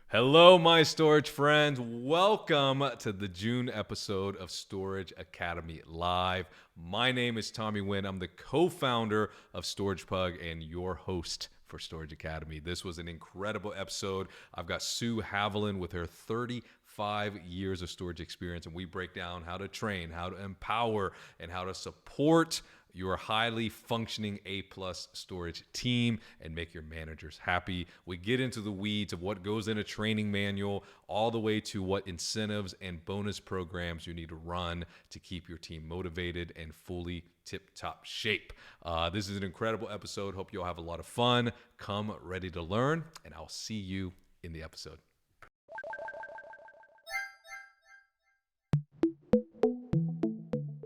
Hello, my storage friends. Welcome to the June episode of Storage Academy Live. My name is Tommy Nguyen. I'm the co-founder of StoragePug and your host for Storage Academy. This was an incredible episode. I've got Sue Haviland with her 35 years of storage experience, and we break down how to train, how to empower, and how to support your highly functioning A-plus storage team and make your managers happy. We get into the weeds of what goes in a training manual, all the way to what incentives and bonus programs you need to run to keep your team motivated and fully tip-top shape. This is an incredible episode. Hope you'll have a lot of fun. Come ready to learn, and I'll see you in the episode.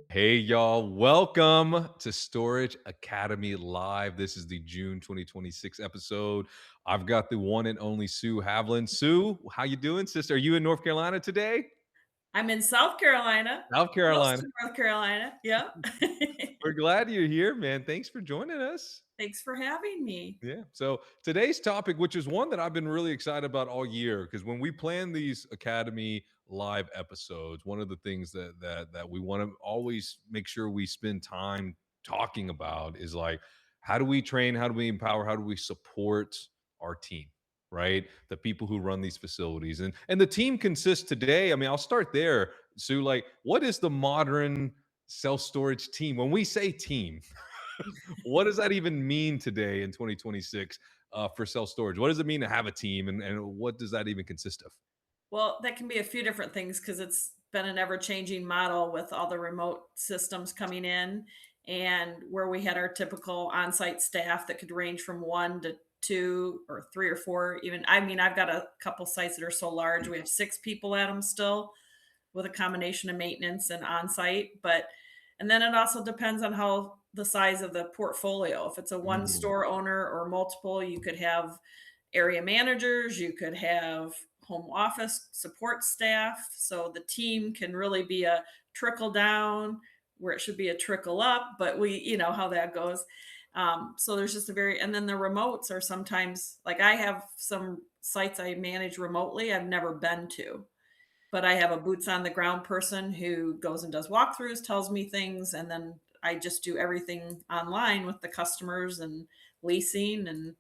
Hey, y'all. Welcome to Storage Academy Live. This is the June 2026 episode. I've got the one and only Sue Haviland. Sue, how you doing, sister? Are you in North Carolina today? I'm in South Carolina, South close Carolina. to North Carolina. Yeah. We're glad you're here, man. Thanks for joining us. Thanks for having me. Yeah. So today's topic, which is one that I've been really excited about all year, because when we plan these Academy Live episodes, one of the things that we want to always make sure we spend time talking about is like, how do we train? How do we empower? How do we support our team? Right, the people who run these facilities, and the team consists today. I mean, I'll start there, Sue. Like, what is the modern self storage team? When we say team, what does that even mean today in 2026 for self storage? What does it mean to have a team, and what does that even consist of? Well, that can be a few different things because it's been an ever changing model with all the remote systems coming in, and where we had our typical on site staff that could range from one to two or three or four. Even, I mean, I've got a couple sites that are so large, we have six people at them still with a combination of maintenance and on site. But, and then it also depends on how the size of the portfolio. If it's a one Mm, store owner or multiple, you could have area managers, you could have home office support staff. So the team can really be a trickle down where it should be a trickle up, but you know how that goes. So there's just a very, and then the remotes are sometimes like I have some sites I manage remotely I've never been to, but I have a boots on the ground person who goes and does walkthroughs, tells me things, and then I just do everything online with the customers and leasing and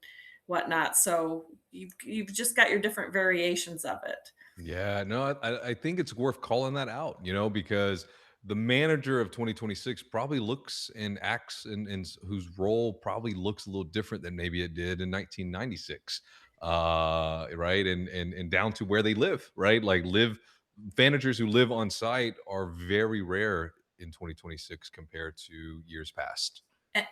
whatnot. So you've just got your different variations of it. yeah, no, I think it's worth calling that out, because the manager of 2026 probably looks and acts and whose role probably looks a little different than maybe it did in 1996, right, and down to where they live, right, like live managers who live on site are very rare in 2026 compared to years past.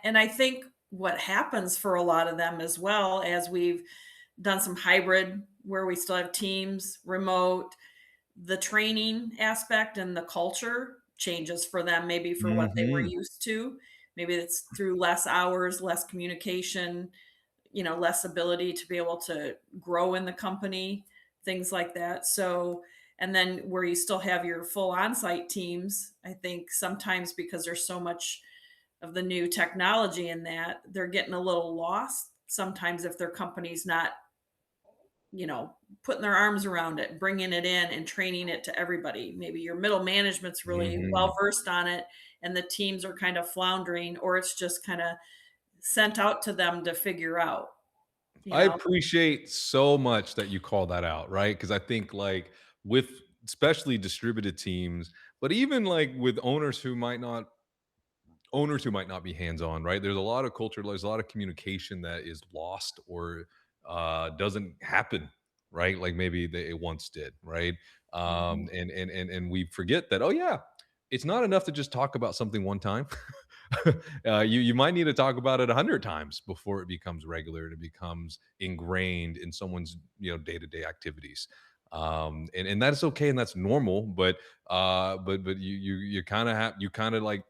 And I think what happens for a lot of them as well as we've done some hybrid where we still have teams, remote, the training aspect and the culture changes for them, maybe for what they were Mhm. used to. Maybe it's through less hours, less communication, less ability to be able to grow in the company, things like that. So, and then where you still have your full on site teams, I think sometimes because there's so much of the new technology in that, they're getting a little lost sometimes if their company's not, putting their arms around it, bringing it in and training it to everybody. Maybe your middle management's really Mhm. well versed on it and the teams are kind of floundering, or it's just kind of sent out to them to figure out, you I know? appreciate so much that you call that out, right? Because I think like with especially distributed teams, but even like with owners who might not be hands-on, right? There's a lot of culture, there's a lot of communication that is lost or doesn't happen, right? Like maybe it once did, right? Mhm. And we forget that, oh yeah, it's not enough to just talk about something one time. You might need to talk about it 100 times before it becomes regular and it becomes ingrained in someone's day-to-day activities. And that's okay and that's normal, but you kind of have you kind of like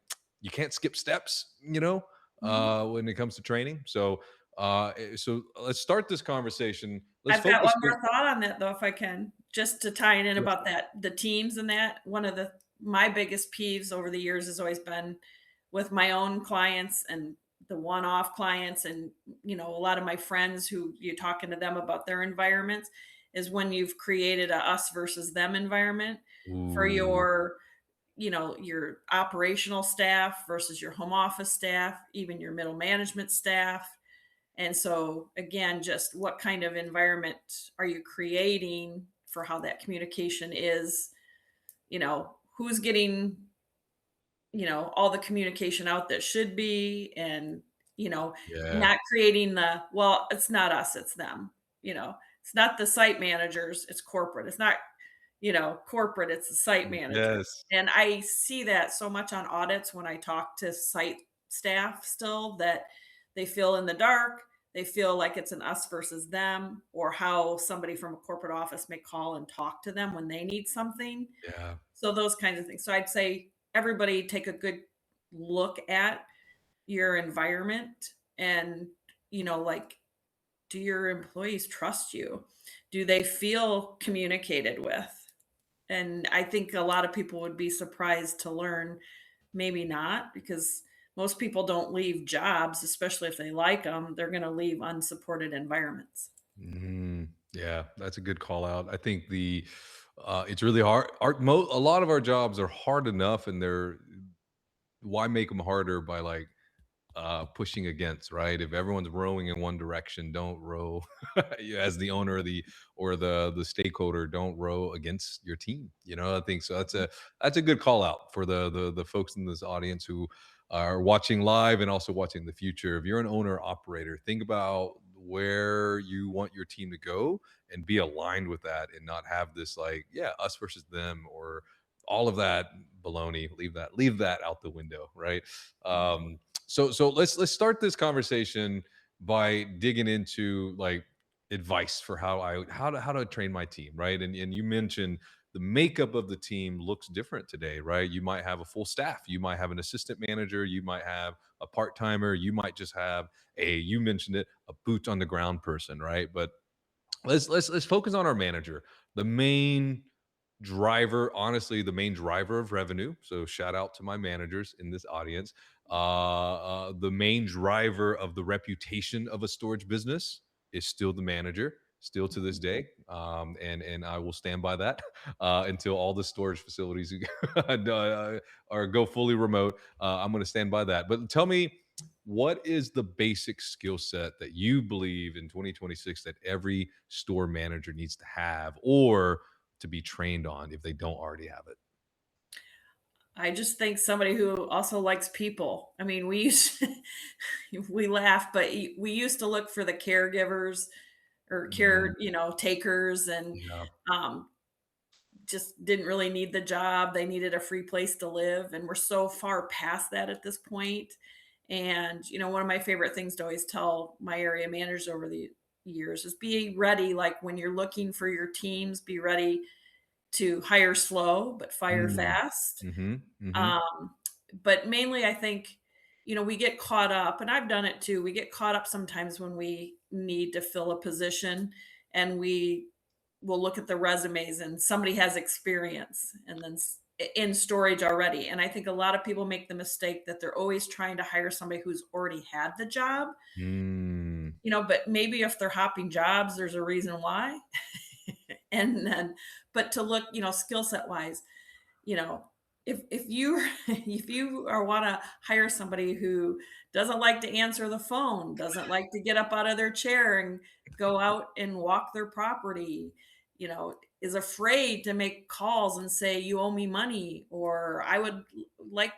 you can't skip steps, Mhm. when it comes to training. So let's start this conversation. Let's I've got one focus. more thought on that though, if I can, just to tie it in Yeah. about that, the teams and that. One of the my biggest peeves over the years has always been with my own clients and the one-off clients and a lot of my friends who you're talking to them about their environments. is when you've created a us versus them environment for Ooh, your operational staff versus your home office staff, even your middle management staff. And so, again, just what kind of environment are you creating for how that communication is? Who's getting, all the communication out that should be, and, you know, yeah. not creating well, it's not us, it's them. It's not the site managers, it's corporate. It's not, corporate, it's the site manager. Yes. And I see that so much on audits when I talk to site staff still, that they feel in the dark. They feel like it's an us versus them, or how somebody from a corporate office may call and talk to them when they need something. Yeah. So those kinds of things. So I'd say everybody take a good look at your environment, and, like, do your employees trust you? Do they feel communicated with? And I think a lot of people would be surprised to learn maybe not, because most people don't leave jobs, especially if they like them. They're going to leave unsupported environments. Yeah, that's a good call out. I think it's really hard. A lot of our jobs are hard enough, and they're why make them harder by like pushing against, right? If everyone's rowing in one direction, don't row you as the owner of the stakeholder, don't row against your team. I think so. That's a good call out for the folks in this audience who are watching live and also watching the future. If you're an owner operator, think about where you want your team to go and be aligned with that, and not have this like, yeah, us versus them, or all of that baloney. Leave that out the window, right? Mhm. So let's start this conversation by digging into like advice for how to train my team, right? And you mentioned the makeup of the team looks different today, right? You might have a full staff, you might have an assistant manager, you might have a part-timer, you might just have you mentioned it, a boot on the ground person, right? But let's focus on our manager, the main driver, honestly, the main driver of revenue. So shout out to my managers in this audience. The main driver of the reputation of a storage business is still the manager, still to this day, and I will stand by that until all the storage facilities go fully remote. I'm going to stand by that. But tell me, what is the basic skill set that you believe in 2026 that every store manager needs to have, or to be trained on if they don't already have it? I just think somebody who also likes people. I mean, we laugh, but we used to look for the caregivers or Mm, takers, and yeah. um, just didn't really need the job. They needed a free place to live. And we're so far past that at this point. And, one of my favorite things to always tell my area managers over the years is be ready. Like, when you're looking for your teams, be ready to hire slow, but fire Mm, fast. mhm, mhm. Um, but mainly, I think, we get caught up, and I've done it too. We get caught up sometimes when we need to fill a position, and we will look at the resumes, and somebody has experience and then in storage already. And I think a lot of people make the mistake that they're always trying to hire somebody who's already had the job, Mm, but maybe if they're hopping jobs, there's a reason why. And then, but to look, skill set wise, you know, if you if you are want to hire somebody who doesn't like to answer the phone, doesn't like to get up out of their chair and go out and walk their property, is afraid to make calls and say you owe me money, or I would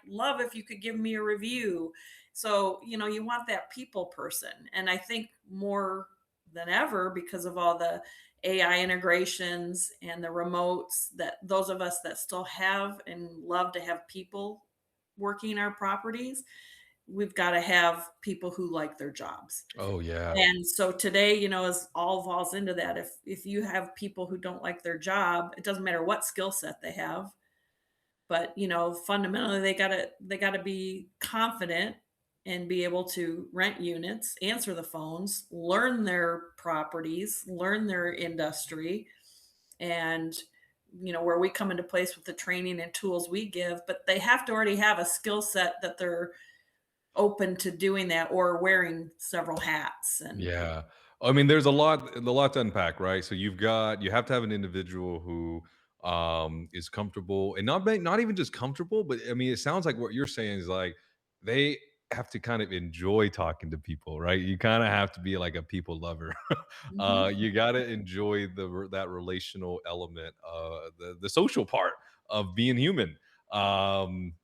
love if you could give me a review. So, you want that people person. And I think more than ever, because of all the AI integrations and the remotes, that those of us that still have and love to have people working our properties, we've got to have people who like their jobs. oh, yeah. And so today, is all falls into that. If you have people who don't like their job, it doesn't matter what skill set they have, but fundamentally they got to be confident and be able to rent units, answer the phones, learn their properties, learn their industry. And where we come into place with the training and tools we give, but they have to already have a skill set that they're open to doing that, or wearing several hats. And Yeah. I mean, there's a lot to unpack, right? So you have to have an individual who is comfortable and not even just comfortable, but I mean, it sounds like what you're saying is like they have to kind of enjoy talking to people, right? You kind of have to be like a people lover. Mhm. You got to enjoy that relational element, the social part of being human. Um,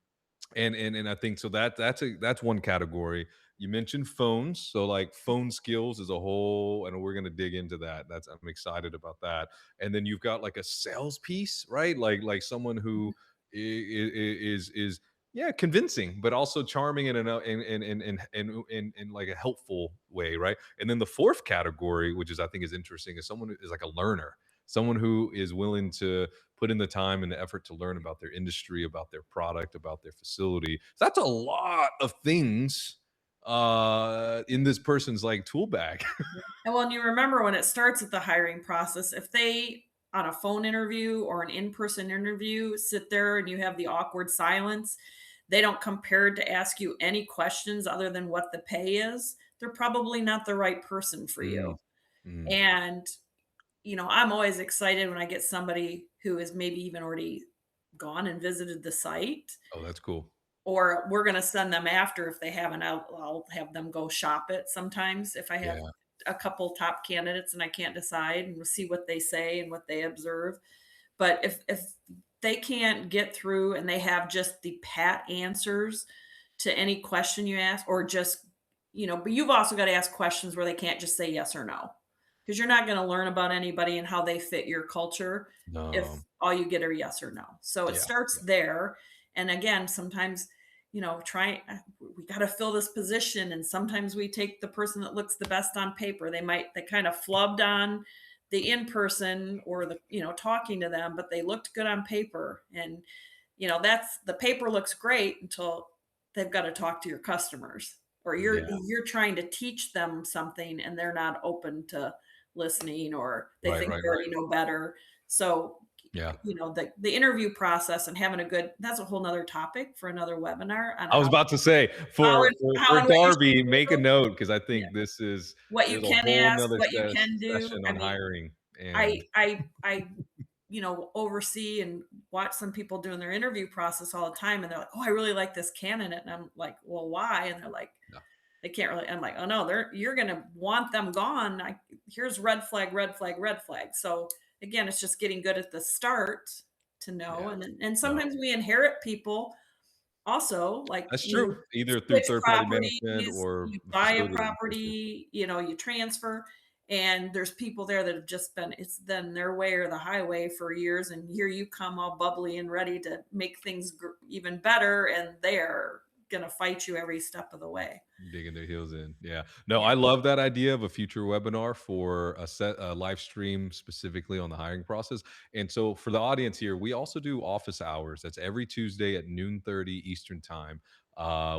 and I think so that's one category. You mentioned phones, so like phone skills is a whole, and we're gonna dig into that. I'm excited about that. And then you've got like a sales piece, right? Like someone who is yeah convincing, but also charming in like a helpful way, right? And then the fourth category, which is I think is interesting, is someone who is like a learner, someone who is willing to put in the time and the effort to learn about their industry, about their product, about their facility. So that's a lot of things in this person's like tool bag. And when you remember when it starts at the hiring process, if they on a phone interview or an in-person interview sit there and you have the awkward silence, they don't come prepared to ask you any questions other than what the pay is, they're probably not the right person for Mm, you. mm. And, I'm always excited when I get somebody who has maybe even already gone and visited the site, Oh, that's cool. or we're gonna send them after if they haven't. I'll have them go shop it sometimes if I have Yeah, a couple top candidates and I can't decide, and we'll see what they say and what they observe. But if they can't get through and they have just the pat answers to any question you ask, or just, but you've also got to ask questions where they can't just say yes or no. Because you're not going to learn about anybody and how they fit your culture if no, all you get are yes or no. So it yeah, starts yeah, there. And again, sometimes, we got to fill this position. And sometimes we take the person that looks the best on paper. They kind of flubbed on the in person or talking to them, but they looked good on paper. And, that's the paper looks great until they've got to talk to your customers, or you're yeah. you're trying to teach them something and they're not open to listening, or they Right, think right, they right. already know better. So, Yeah. the interview process and having a good that's a whole nother topic for another webinar on I was about to say how for and how and what you Darby, should make a do. note because I Yeah. think What you there's a can whole ask, nother what you can do. session I on mean, hiring I and I I oversee and watch some people doing their interview process all the time, and they're like, "Oh, I really like this candidate," and I'm like, "Well, why?" And they're like, no, "They can't really." I'm like, "Oh no, you're gonna want them gone. Here's red flag, red flag, red flag." So again, it's just getting good at the start to know, yeah, and no. sometimes we inherit people also, like That's true. you Either through switch third-party management properties, or you the buy a facility that you go to. property, you transfer, and there's people there that have just been it's been their way or the highway for years, and here you come all bubbly and ready to make things even better, and they're gonna fight you every step of the way. Digging their heels in. Yeah. No, Yeah. I love that idea of a future webinar for a live stream specifically on the hiring process. And so for the audience here, we also do office hours. That's every Tuesday at noon 30 Eastern time.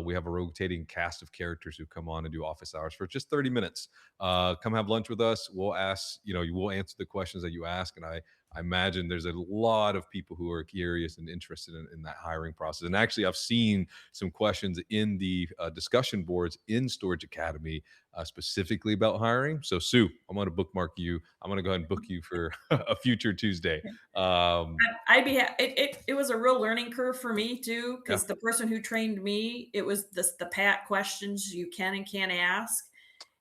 We have a rotating cast of characters who come on and do office hours for just 30 minutes. Come have lunch with us. We'll ask, you will answer the questions that you ask. And I imagine there's a lot of people who are curious and interested in that hiring process. And actually, I've seen some questions in the discussion boards in Storage Academy specifically about hiring. So, Sue, I'm going to bookmark you. I'm going to go ahead and book you for a future Tuesday. Um, I'd be it was a real learning curve for me too, yeah, because the person who trained me, it was the pat questions you can and can't ask.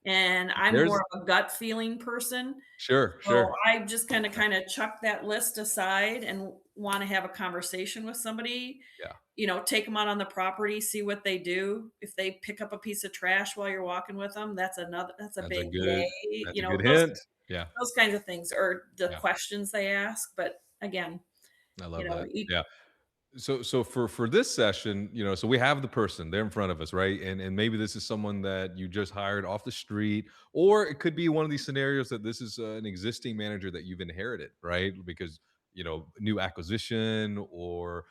And I'm there's more of a gut feeling person. sure, So sure. I just kinda chuck that list aside and wanna have a conversation with somebody, Yeah, take them out on the property, see what they do. If they pick up a piece of trash while you're walking with them, that's a that's a big good yay, that's a good those hint. Yeah, those kinds of things, or the yeah. questions they ask. But again, I love that. each Yeah. So for this session, so we have the person there in front of us, right? And maybe this is someone that you just hired off the street, or it could be one of these scenarios that this is an existing manager that you've inherited, right? Because new acquisition, or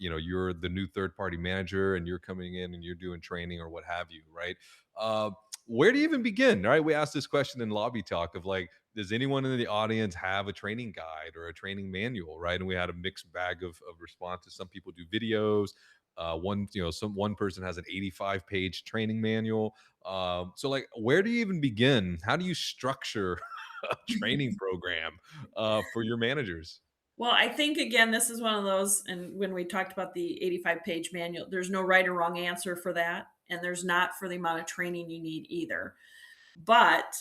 you're the new third party manager and you're coming in and you're doing training or what have you, right? Uh, where do you even begin, right? We asked this question in lobby talk of like, does anyone in the audience have a training guide or a training manual, right? And we had a mixed bag of responses. Some people do videos, One, one person has an 85-page training manual. So like, where do you even begin? How do you structure a training program for your managers? Well, I think again, this is one of those, and when we talked about the 85-page manual, there's no right or wrong answer for that. And there's not for the amount of training you need either. But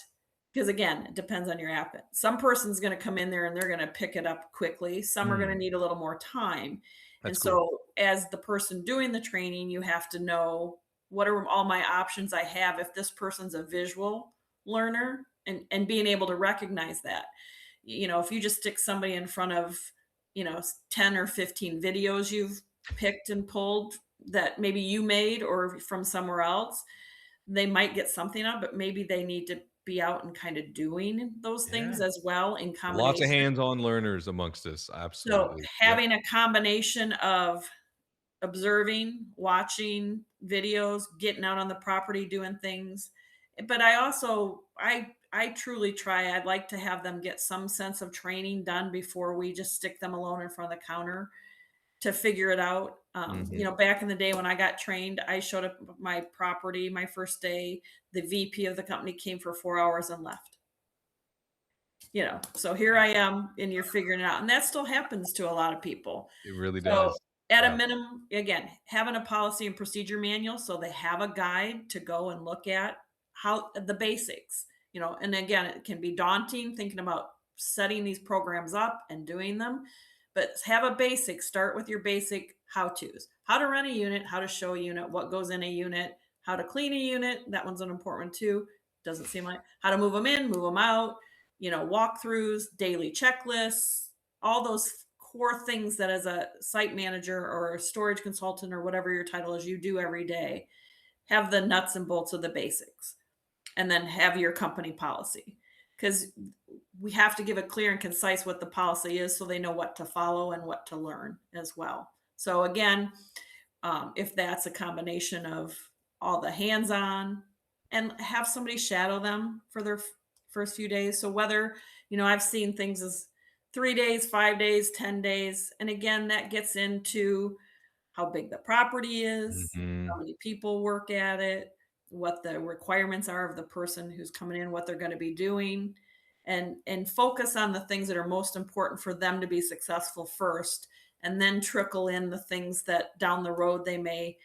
because again, it depends on your app. Some person's going to come in there and they're going to pick it up quickly. Some are going to Mm, need a little more time. And that's cool. so, as the person doing the training, you have to know what are all my options I have if this person's a visual learner, and being able to recognize that. If you just stick somebody in front of, 10 or 15 videos you've picked and pulled that maybe you made or from somewhere else, they might get something out, but maybe they need to be out and kind of doing those Yeah. things as well in Lots of combination. hands-on learners amongst us. So Absolutely. Yep. having a combination of observing, watching videos, getting out on the property, doing things. But I also I truly try. I'd like to have them get some sense of training done before we just stick them alone in front of the counter to figure it out. Mhm. Back in the day when I got trained, I showed up at my property my first day. The VP of the company came for 4 hours and left. So here I am, and you're figuring it out, and that still happens to a lot of people. It really So does. at a Yeah. minimum, again, having a policy and procedure manual so they have a guide to go and look at how the basics. And again, it can be daunting thinking about setting these programs up and doing them, but have a basic. Start with your basic how-tos. How to run a unit, how to show a unit, what goes in a unit, how to clean a unit. That one's an important one too. Doesn't seem like how to move them in, move them out, walkthroughs, daily checklists, all those core things that as a site manager or a storage consultant or whatever your title is, you do every day. Have the nuts and bolts of the basics, and then have your company policy, because we have to give it clear and concise what the policy is so they know what to follow and what to learn as well. So again, if that's a combination of all the hands-on, and have somebody shadow them for their first few days. So whether, I've seen things as 3 days, 5 days, 10 days. And again, that gets into how big the property is, how Mhm. many people work at it, what the requirements are of the person who's coming in, what they're going to be doing, and focus on the things that are most important for them to be successful first, and then trickle in the things that down the road they may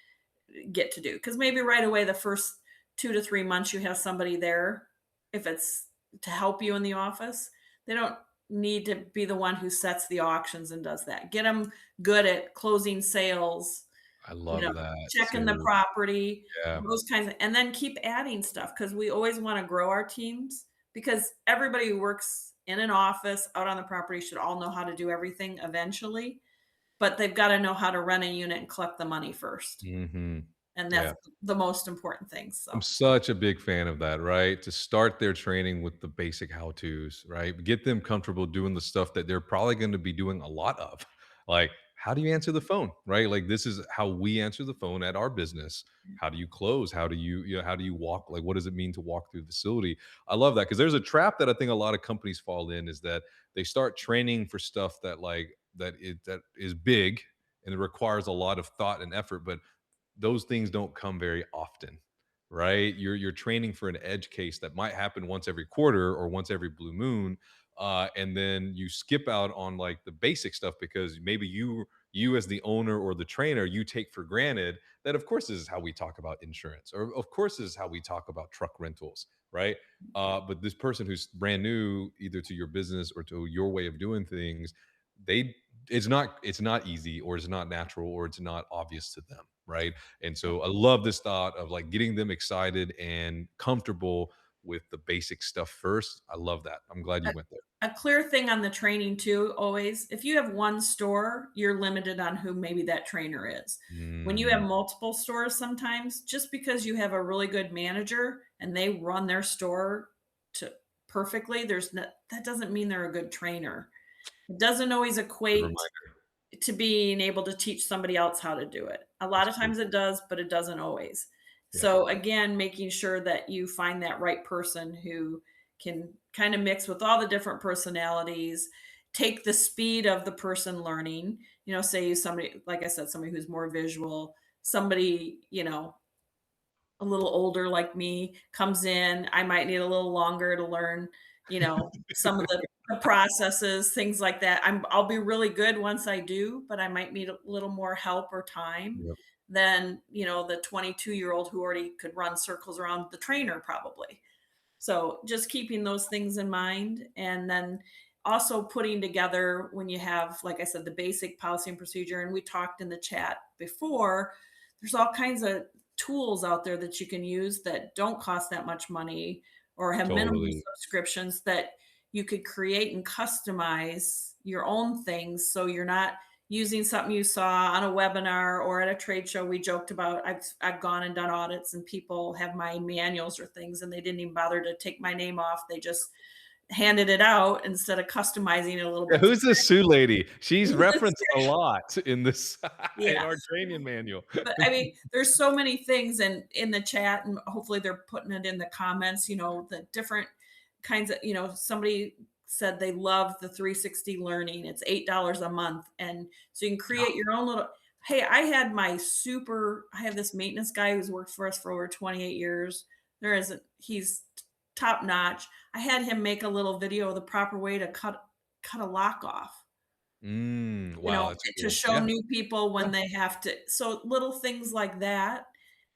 get to do. Because maybe right away, the first 2 to 3 months, you have somebody there, if it's to help you in the office, they don't need to be the one who sets the auctions and does that. Get them good at closing sales, I you know, love that. checking the So, property, yeah. those kinds of, and then keep adding stuff because we always want to grow our teams, because everybody who works in an office out on the property should all know how to do everything eventually, but they've got to know how to run a unit and collect the money first. Mhm. And that's Yeah. the most important thing. I'm So such a big fan of that, right? To start their training with the basic how-tos, right? Get them comfortable doing the stuff that they're probably going to be doing a lot of. Like, how do you answer the phone, right? Like this is how we answer the phone at our business. How do you close? How do how do you walk? Like, what does it mean to walk through the facility? I love that because there's a trap that I think a lot of companies fall in is that they start training for stuff that is big and it requires a lot of thought and effort, but those things don't come very often, right? You're training for an edge case that might happen once every quarter or once every blue moon, and then you skip out on like the basic stuff because maybe you as the owner or the trainer you take for granted that of course this is how we talk about insurance or of course this is how we talk about truck rentals, right? But this person who's brand new either to your business or to your way of doing things, they it's not easy or it's not natural or it's not obvious to them, right? And so I love this thought of like getting them excited and comfortable with the basic stuff first. I love that. I'm glad a, you went there. a clear thing on the training too, always, if you have one store, you're limited on who maybe that trainer is. When you have Mm, multiple stores, sometimes just because you have a really good manager and they run their store to perfectly, that doesn't mean they're a good trainer. It doesn't always good equate reminder. to being able to teach somebody else how to do it. A lot of times Absolutely. it does, but it doesn't always. Yeah. So again, making sure that you find that right person who can kind of mix with all the different personalities, take the speed of the person learning, say you somebody, like I said, somebody who's more visual, somebody, a little older like me comes in, I might need a little longer to learn, some of the processes, things like that. I'll be really good once I do, but I might need a little more help or time Yep. than, the 22-year-old who already could run circles around the trainer probably. So just keeping those things in mind, and then also putting together when you have, like I said, the basic policy and procedure. And we talked in the chat before, there's all kinds of tools out there that you can use that don't cost that much money or have minimum Totally. subscriptions that you could create and customize your own things so you're not using something you saw on a webinar or at a trade show. We joked about, I've gone and done audits and people have my manuals or things and they didn't even bother to take my name off. They just handed it out instead of customizing it a little Yeah, bit. who's this Sue lady? She's referenced a lot in this in Yeah. our training manual. But I mean, there's so many things and in the chat, and hopefully they're putting it in the comments, the different kinds of, somebody said they love the 360 learning. It's $8 a month. And so you can create your own little, hey, I have this maintenance guy who's worked for us for over 28 years. He's top notch. I had him make a little video of the proper way to cut a lock off, Wow, that's to cool. show Yeah, new people yeah, when they have to, so little things like that,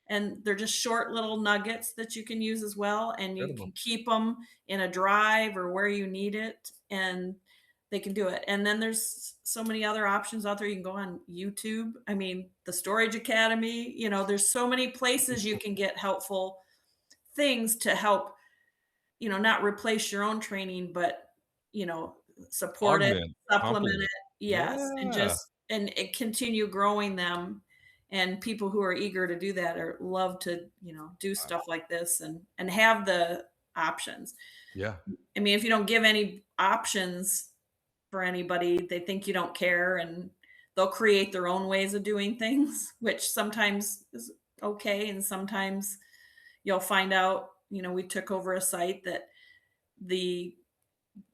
and they're just short little nuggets that you can use as well, and you incredible. can keep them in a drive or where you need it, and they can do it. And then there's so many other options out there. You can go on YouTube. I mean, the Storage Academy, there's so many places you can get helpful things to help, not replace your own training, but, you know, support it, Augment, supplement compliment. it. Yes, and Yeah. just and continue growing them. And people who are eager to do that or love to, do Wow. stuff like this and have the options. Yeah. I mean, if you don't give any options for anybody, they think you don't care and they'll create their own ways of doing things, which sometimes is okay. And sometimes you'll find out, we took over a site that the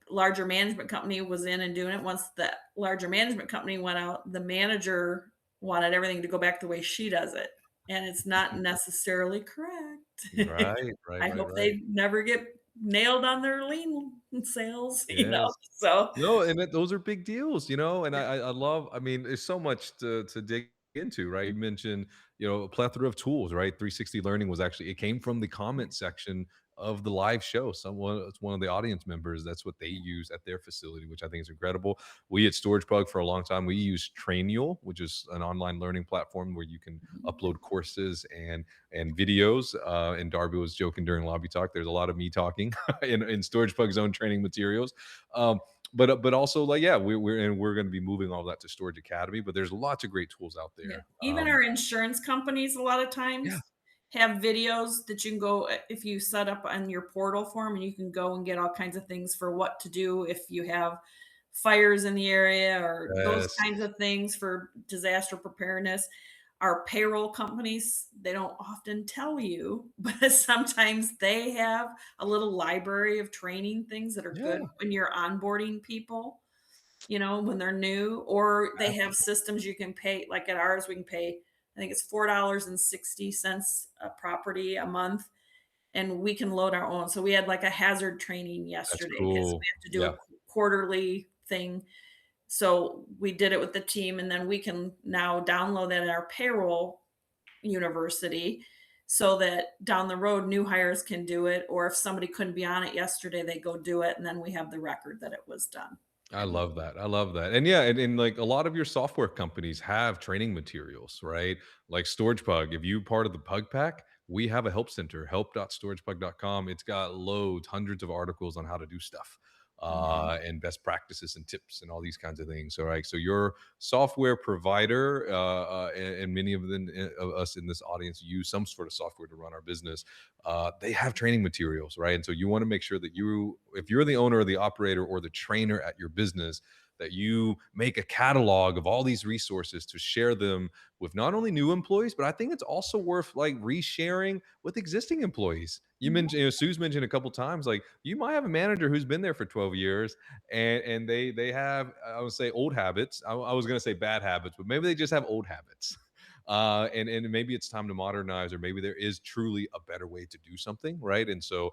larger management company was in and doing it. Once the larger management company went out, the manager wanted everything to go back the way she does it. And it's not necessarily correct. Right, right, I right, hope right. they never get nailed on their lean sales, Yes. So No, and those are big deals, and I love, I mean, there's so much to dig into, right? You mentioned, a plethora of tools, right? 360 learning was actually, it came from the comment section of the live show. It's one of the audience members, that's what they use at their facility, which I think is incredible. We at StoragePug for a long time, we use Trainual, which is an online learning platform where you can upload courses and videos. And Darby was joking during lobby talk. There's a lot of me talking in StoragePug's own training materials. Um, but also, like, yeah, we're going to be moving all that to Storage Academy. But there's lots of great tools out yeah. there. Even our insurance companies a lot of Yeah, times have videos that you can go if you set up on your portal form and you can go and get all kinds of things for what to do if you have fires in the area or those yes, kinds of things for disaster preparedness. Our payroll companies, they don't often tell you, but sometimes they have a little library of training things that are good yeah, when you're onboarding people, when they're new, or they have systems you can pay. Like at ours, we can pay, I think it's $4.60 a property a month, and we can load our own. So we had like a hazard training that's yesterday because cool. we have to do Yeah, a quarterly thing. So we did it with the team, and then we can now download that in our payroll university so that down the road new hires can do it, or if somebody couldn't be on it yesterday, they go do it, and then we have the record that it was done. I love that. I love that. And yeah, and like a lot of your software companies have training materials, right? Like StoragePug. If you part of the Pug Pack, we have a help center, help.storagepug.com. It's got loads, hundreds of articles on how to do stuff, Mhm. and best practices and tips and all these kinds of things. All right. So your software provider, and many of them, of us in this audience, use some sort of software to run our business. They have training materials, right? And so you want to make sure that if you're the owner or the operator or the trainer at your business, that you make a catalog of all these resources to share them with not only new employees, but I think it's also worth like resharing with existing employees. You Mhm. mentioned, Sue's mentioned a couple times, like you might have a manager who's been there for 12 years, and they have, I would say, old habits. I was going to say bad habits, but maybe they just have old habits. And maybe it's time to modernize, or maybe there is truly a better way to do something, right? And so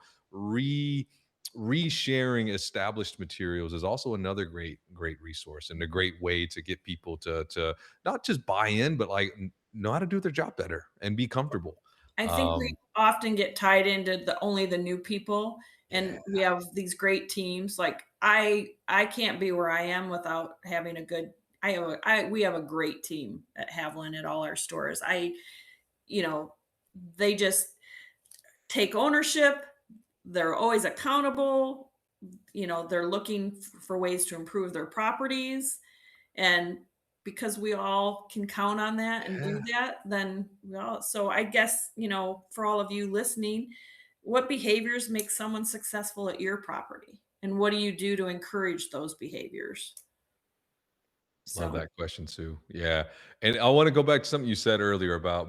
resharing established materials is also another great resource and a great way to get people to not just buy in, but like know how to do their job better and be comfortable. I think we um often get tied into the new people, and yeah, we have these great teams. Like I can't be where I am without having a good we have a great team at Haviland at all our stores. You know, they just take ownership. They're always accountable. They're looking for ways to improve their properties. And because we all can count on that and do yeah. that, then so I guess, for all of you listening, what behaviors make someone successful at your property? And what do you do to encourage those behaviors? Love So, that question, Sue. Yeah. And I want to go back to something you said earlier about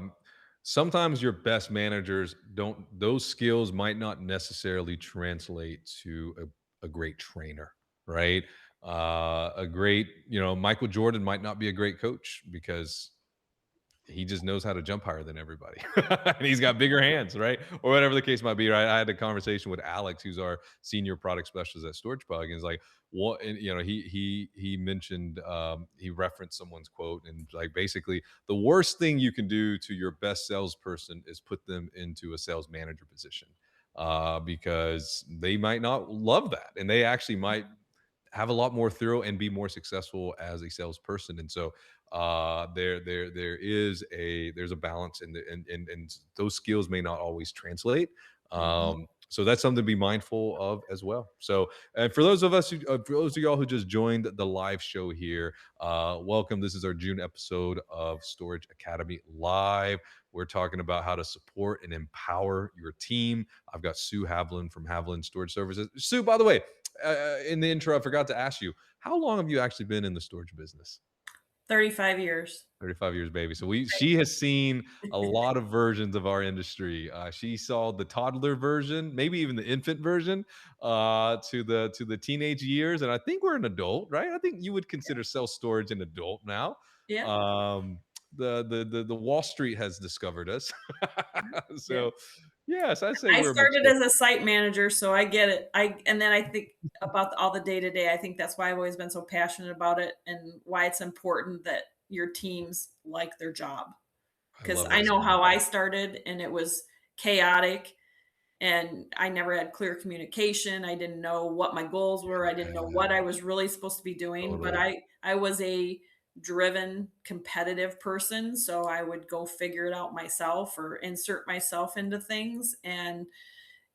sometimes your best managers don't, those skills might not necessarily translate to a great trainer, right? A great, Michael Jordan might not be a great coach because he just knows how to jump higher than everybody and he's got bigger hands, right? Or whatever the case might be, right? I had a conversation with Alex, who's our senior product specialist at StoragePug, and he's like, what? And he mentioned, he referenced someone's quote, and like basically the worst thing you can do to your best salesperson is put them into a sales manager position, because they might not love that, and they actually might have a lot more thorough and be more successful as a salesperson. And so there's a balance, and those skills may not always translate. mhm, So that's something to be mindful of as well. So, and for those of y'all who just joined the live show here, welcome. This is our June episode of Storage Academy Live. We're talking about how to support and empower your team. I've got Sue Haviland from Haviland Storage Services. Sue, by the way, in the intro, I forgot to ask you, how long have you actually been in the storage business? 35 years. 35 years, baby. So she has seen a lot of versions of our industry. She saw the toddler version, maybe even the infant version, to the teenage years, and I think we're an adult, right? I think you would consider self storage an adult now. Yeah. Um, the Wall Street has discovered us, Yeah. so yes, I say I we're started mature. as a site manager, so I get it. And then I think about all the day to day. I think that's why I've always been so passionate about it and why it's important that your teams like their job. I Because love I that know so much. how I started and it was chaotic and I never had clear communication. I didn't know what my goals were. I didn't know Yeah, what I was really supposed to be doing, but totally. I was a driven, competitive person, so I would go figure it out myself or insert myself into things and,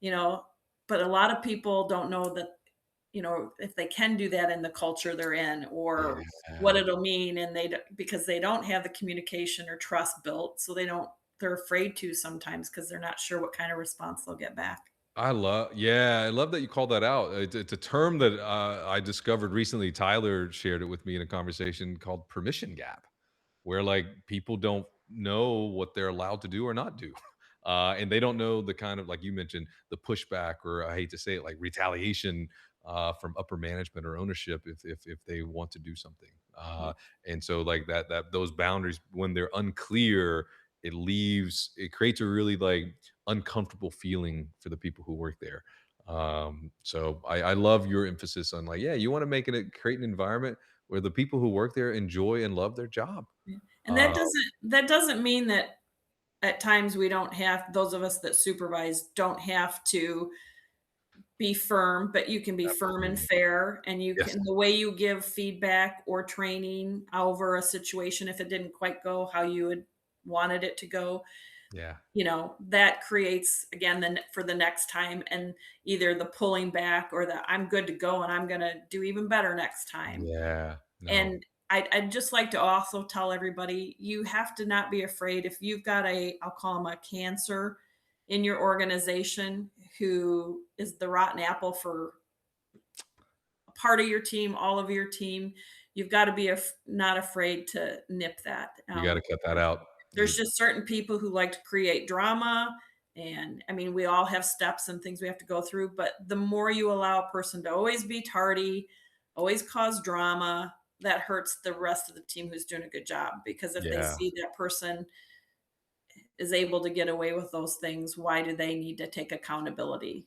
you know, but a lot of people don't know that, if they can do that in the culture they're in or what Yeah. it'll mean and because they don't have the communication or trust built, so they're afraid to sometimes because they're not sure what kind of response they'll get back. I love that you called that out. It's a term that I discovered recently. Tyler shared it with me in a conversation called permission gap, where like people don't know what they're allowed to do or not do. And they don't know the kind of, like you mentioned, the pushback, or I hate to say it, like retaliation from upper management or ownership if they want to do something. Yeah. And so like that those boundaries, when they're unclear, it creates a really like uncomfortable feeling for the people who work there. So I love your emphasis on like, yeah, you want to create an environment where the people who work there enjoy and love their job. Yeah. And Uh, that doesn't mean that at times we don't have those of us that supervise don't have to be firm, but you can be firm and Absolutely. fair, and you Yes. can the way you give feedback or training over a situation if it didn't quite go how you had wanted it to go, Yeah. that creates again for the next time and either the pulling back or the I'm good to go and I'm going to do even better next time. Yeah. No. And I'd just like to also tell everybody you have to not be afraid if you've got I'll call them a cancer in your organization who is the rotten apple for a part of your team, all of your team. You've got to be not afraid to nip that. You gotta cut that out. There's You just certain people who like to create drama. And I mean, we all have steps and things we have to go through, but the more you allow a person to always be tardy, always cause drama, that hurts the rest of the team who's doing a good job, because if they Yeah. see that person is able to get away with those things, why do they need to take accountability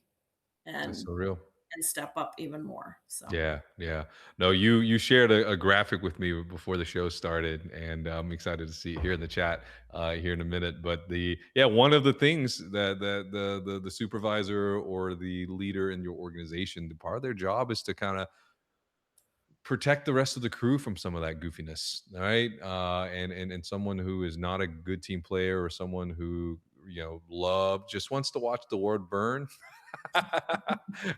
That's and so real. step up even more? So, Yeah, yeah. No, you shared a graphic with me before the show started, and I'm excited to see it here in the chat here in a minute. But one of the things that the supervisor or the leader in your organization, the part of their job is to kind of protect the rest of the crew from some of that goofiness, all right? And someone who is not a good team player, or someone who love just wants to watch the world burn,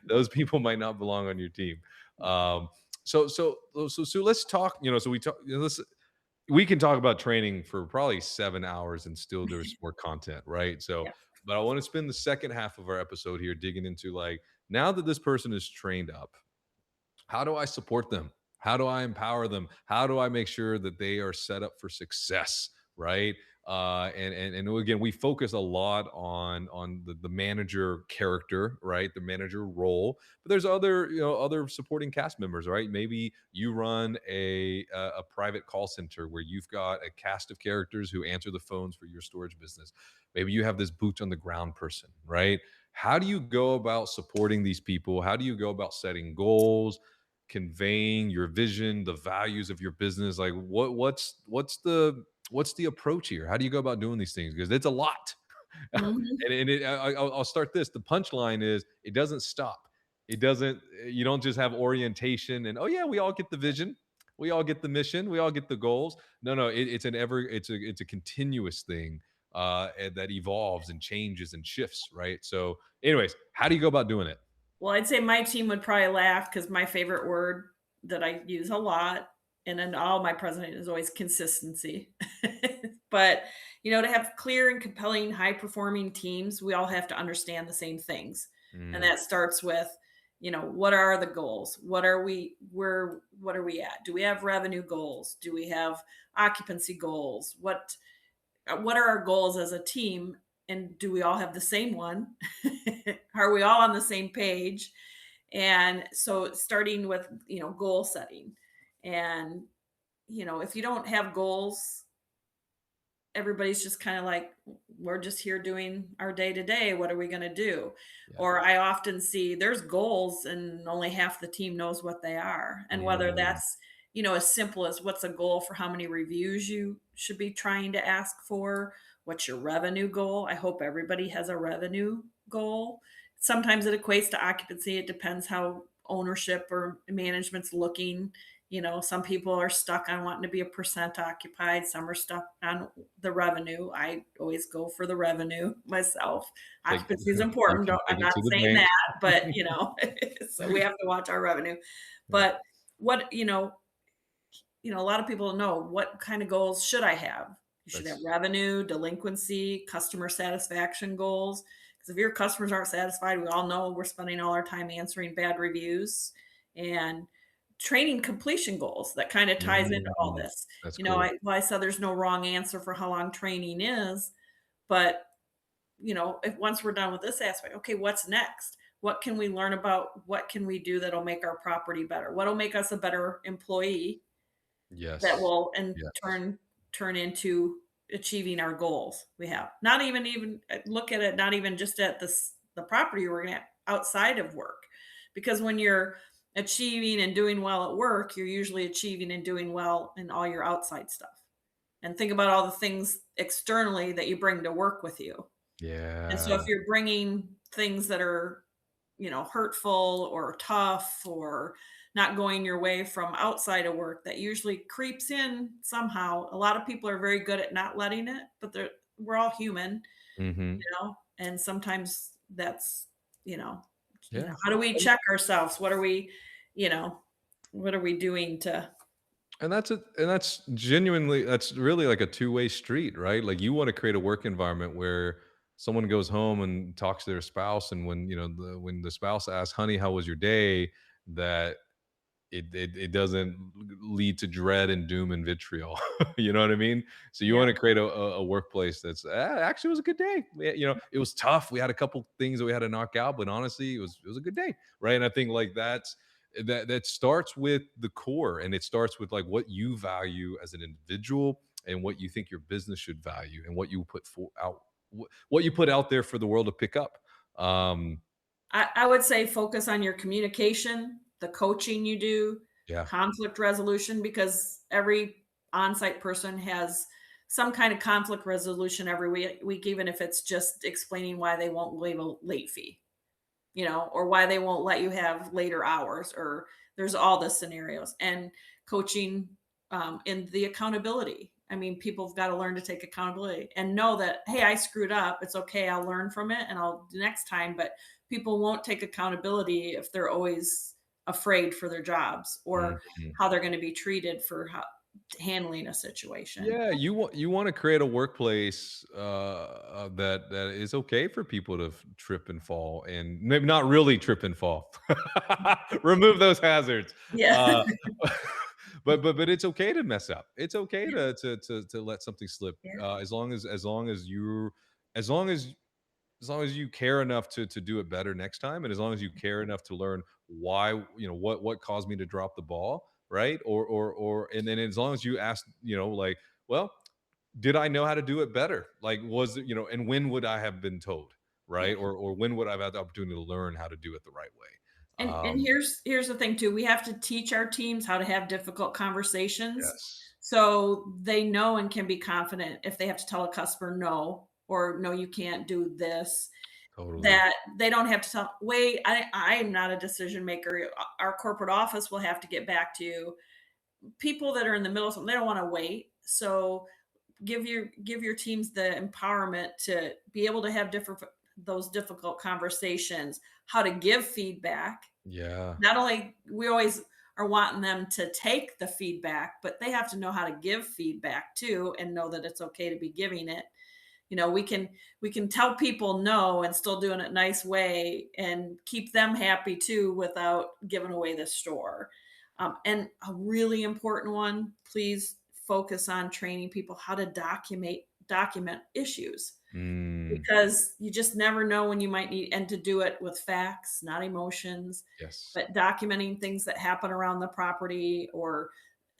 those people might not belong on your team. Um, so let's talk. So we talk. We can talk about training for probably 7 hours, and still there's more content, right? So, yeah. but I want to spend the second half of our episode here digging into, like, now that this person is trained up, how do I support them? How do I empower them? How do I make sure that they are set up for success? Right. And again, we focus a lot on the manager character, right? The manager role. But there's other supporting cast members, right? Maybe you run a private call center where you've got a cast of characters who answer the phones for your storage business. Maybe you have this boots on the ground person, right? How do you go about supporting these people? How do you go about setting goals, conveying your vision, the values of your business? Like, what's the approach here? How do you go about doing these things? Because it's a lot. Mhm. I'll start this. The punchline is, it doesn't stop. It doesn't. You don't just have orientation and, oh yeah, we all get the vision, we all get the mission, we all get the goals. No, no, it's a continuous thing, and that evolves and changes and shifts, right? So, anyways, how do you go about doing it? Well, I'd say my team would probably laugh because my favorite word that I use a lot, and then all my president is always consistency. But, to have clear and compelling, high performing teams, we all have to understand the same things. And Mm, that starts with, what are the goals? What are we at? Do we have revenue goals? Do we have occupancy goals? What are our goals as a team, and do we all have the same one? Are we all on the same page? And so starting with, goal setting. And if you don't have goals, everybody's just kind of like, we're just here doing our day to day, what are we going to do? yeah. Or I often see there's goals and only half the team knows what they are, and whether Mm, that's as simple as what's a goal for how many reviews you should be trying to ask for, what's your revenue goal. I hope everybody has a revenue goal. Sometimes it equates to occupancy. It depends how ownership or management's looking. Some people are stuck on wanting to be a percent occupied. Some are stuck on the revenue. I always go for the revenue myself. take Occupancy is you important. can I'm take it not to the saying bank. that, but so we have to watch our revenue. Yeah, But what, a lot of people know, what kind of goals should I have? You should have that's revenue, delinquency, customer satisfaction goals. Because if your customers aren't satisfied, we all know we're spending all our time answering bad reviews, and training completion goals that kind of ties into all mm, this. that's cool. I said there's no wrong answer for how long training is, but if once we're done with this aspect, okay, what's next? What can we learn about? What can we do that'll make our property better? What'll make us a better employee that Yes. will in Yes. turn into achieving our goals we have. Not even look at it, not even just at the property we're at, outside of work. Because when you're achieving and doing well at work, you're usually achieving and doing well in all your outside stuff. And think about all the things externally that you bring to work with you. And so if Yeah. you're bringing things that are, hurtful or tough or not going your way from outside of work, that usually creeps in somehow. A lot of people are very good at not letting it, but we're all human, Mhm. and sometimes that's, you know, Yeah. how do we check ourselves? You know, what are we doing to And that's genuinely, that's really like a two-way street, right? Like, you wanna create a work environment where someone goes home and talks to their spouse, and when the spouse asks, "Honey, how was your day?" that it doesn't lead to dread and doom and vitriol. You know what I mean? So you yeah. want to create a workplace that's, actually, it was a good day. It was tough. We had a couple things that we had to knock out, but honestly, it was a good day, right? And I think, like, that's that starts with the core, and it starts with like what you value as an individual and what you think your business should value and what you put out, what you put out there for the world to pick up. um I would say focus on your communication, the coaching you do, yeah, conflict resolution, because every on-site person has some kind of conflict resolution every week, even if it's just explaining why they won't waive a late fee, or why they won't let you have later hours, or there's all the scenarios. And coaching in the accountability. I mean, people have got to learn to take accountability and know that, hey, I screwed up. It's okay. I'll learn from it and I'll do next time. But people won't take accountability if they're always afraid for their jobs or mhm. how they're going to be treated for handling a situation. Yeah, you want to create a workplace that is okay for people to trip and fall, and maybe not really trip and fall. Remove those hazards. Yeah. Uh, but it's okay to mess up. It's okay to let something slip, Yeah. as long as as long as you care enough to do it better next time, and as long as you care enough to learn why, what caused me to drop the ball, right? Or and then as long as you ask, like, well, did I know how to do it better? Like, was it, and when would I have been told, right? Yeah. Or when would I have had the opportunity to learn how to do it the right way? And here's the thing too. We have to teach our teams how to have difficult conversations Yes, so they know and can be confident if they have to tell a customer no, or no, you can't do this, totally. that they don't have to tell, wait, I am not a decision maker. Our corporate office will have to get back to you. People that are in the middle of something, they don't want to wait. So give your teams the empowerment to be able to have different those difficult conversations, how to give feedback. Yeah, Not only we always are wanting them to take the feedback, but they have to know how to give feedback too and know that it's okay to be giving it. We can tell people no and still do it in a nice way and keep them happy too without giving away the store. And a really important one, please focus on training people how to document issues, mm, because you just never know when you might need, and to do it with facts, not emotions, yes, but documenting things that happen around the property, or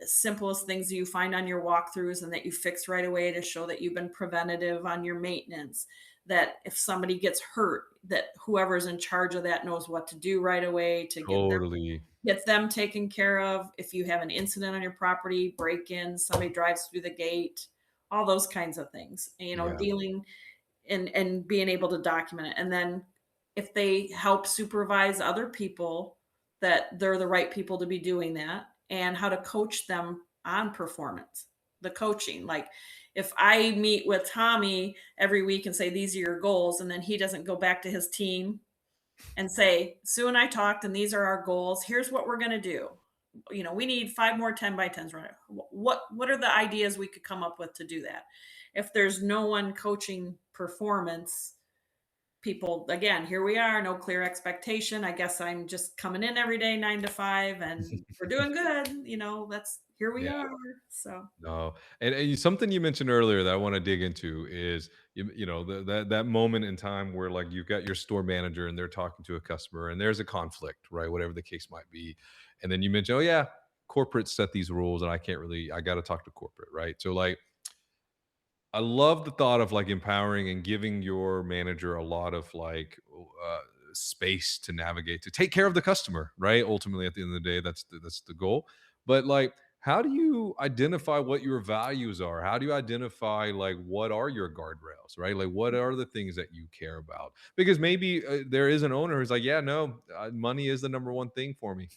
the simplest things you find on your walkthroughs and that you fix right away to show that you've been preventative on your maintenance. That if somebody gets hurt, that whoever's in charge of that knows what to do right away to totally. get them taken care of. If you have an incident on your property, break in, somebody drives through the gate, all those kinds of things, Yeah, dealing and being able to document it. And then if they help supervise other people, that they're the right people to be doing that, and how to coach them on performance. The coaching, like if I meet with Tommy every week and say, these are your goals, and then he doesn't go back to his team and say, Sue and I talked, and these are our goals. Here's what we're going to do. We need 5 more 10 by 10s running. What are the ideas we could come up with to do that? If there's no one coaching performance, people, again, here we are, no clear expectation. I guess I'm just coming in every day 9 to 5, and we're doing good. That's here we yeah. are. So No, and something you mentioned earlier that I want to dig into is that moment in time where like you've got your store manager and they're talking to a customer and there's a conflict, right? Whatever the case might be, and then you mention, oh yeah, corporate set these rules and I got to talk to corporate, right? So like I love the thought of like empowering and giving your manager a lot of like space to navigate, to take care of the customer, right? Ultimately, at the end of the day, that's the goal. But like, how do you identify what your values are? How do you identify like what are your guardrails, right? Like, what are the things that you care about? Because maybe there is an owner who's like, yeah, no, money is the number one thing for me,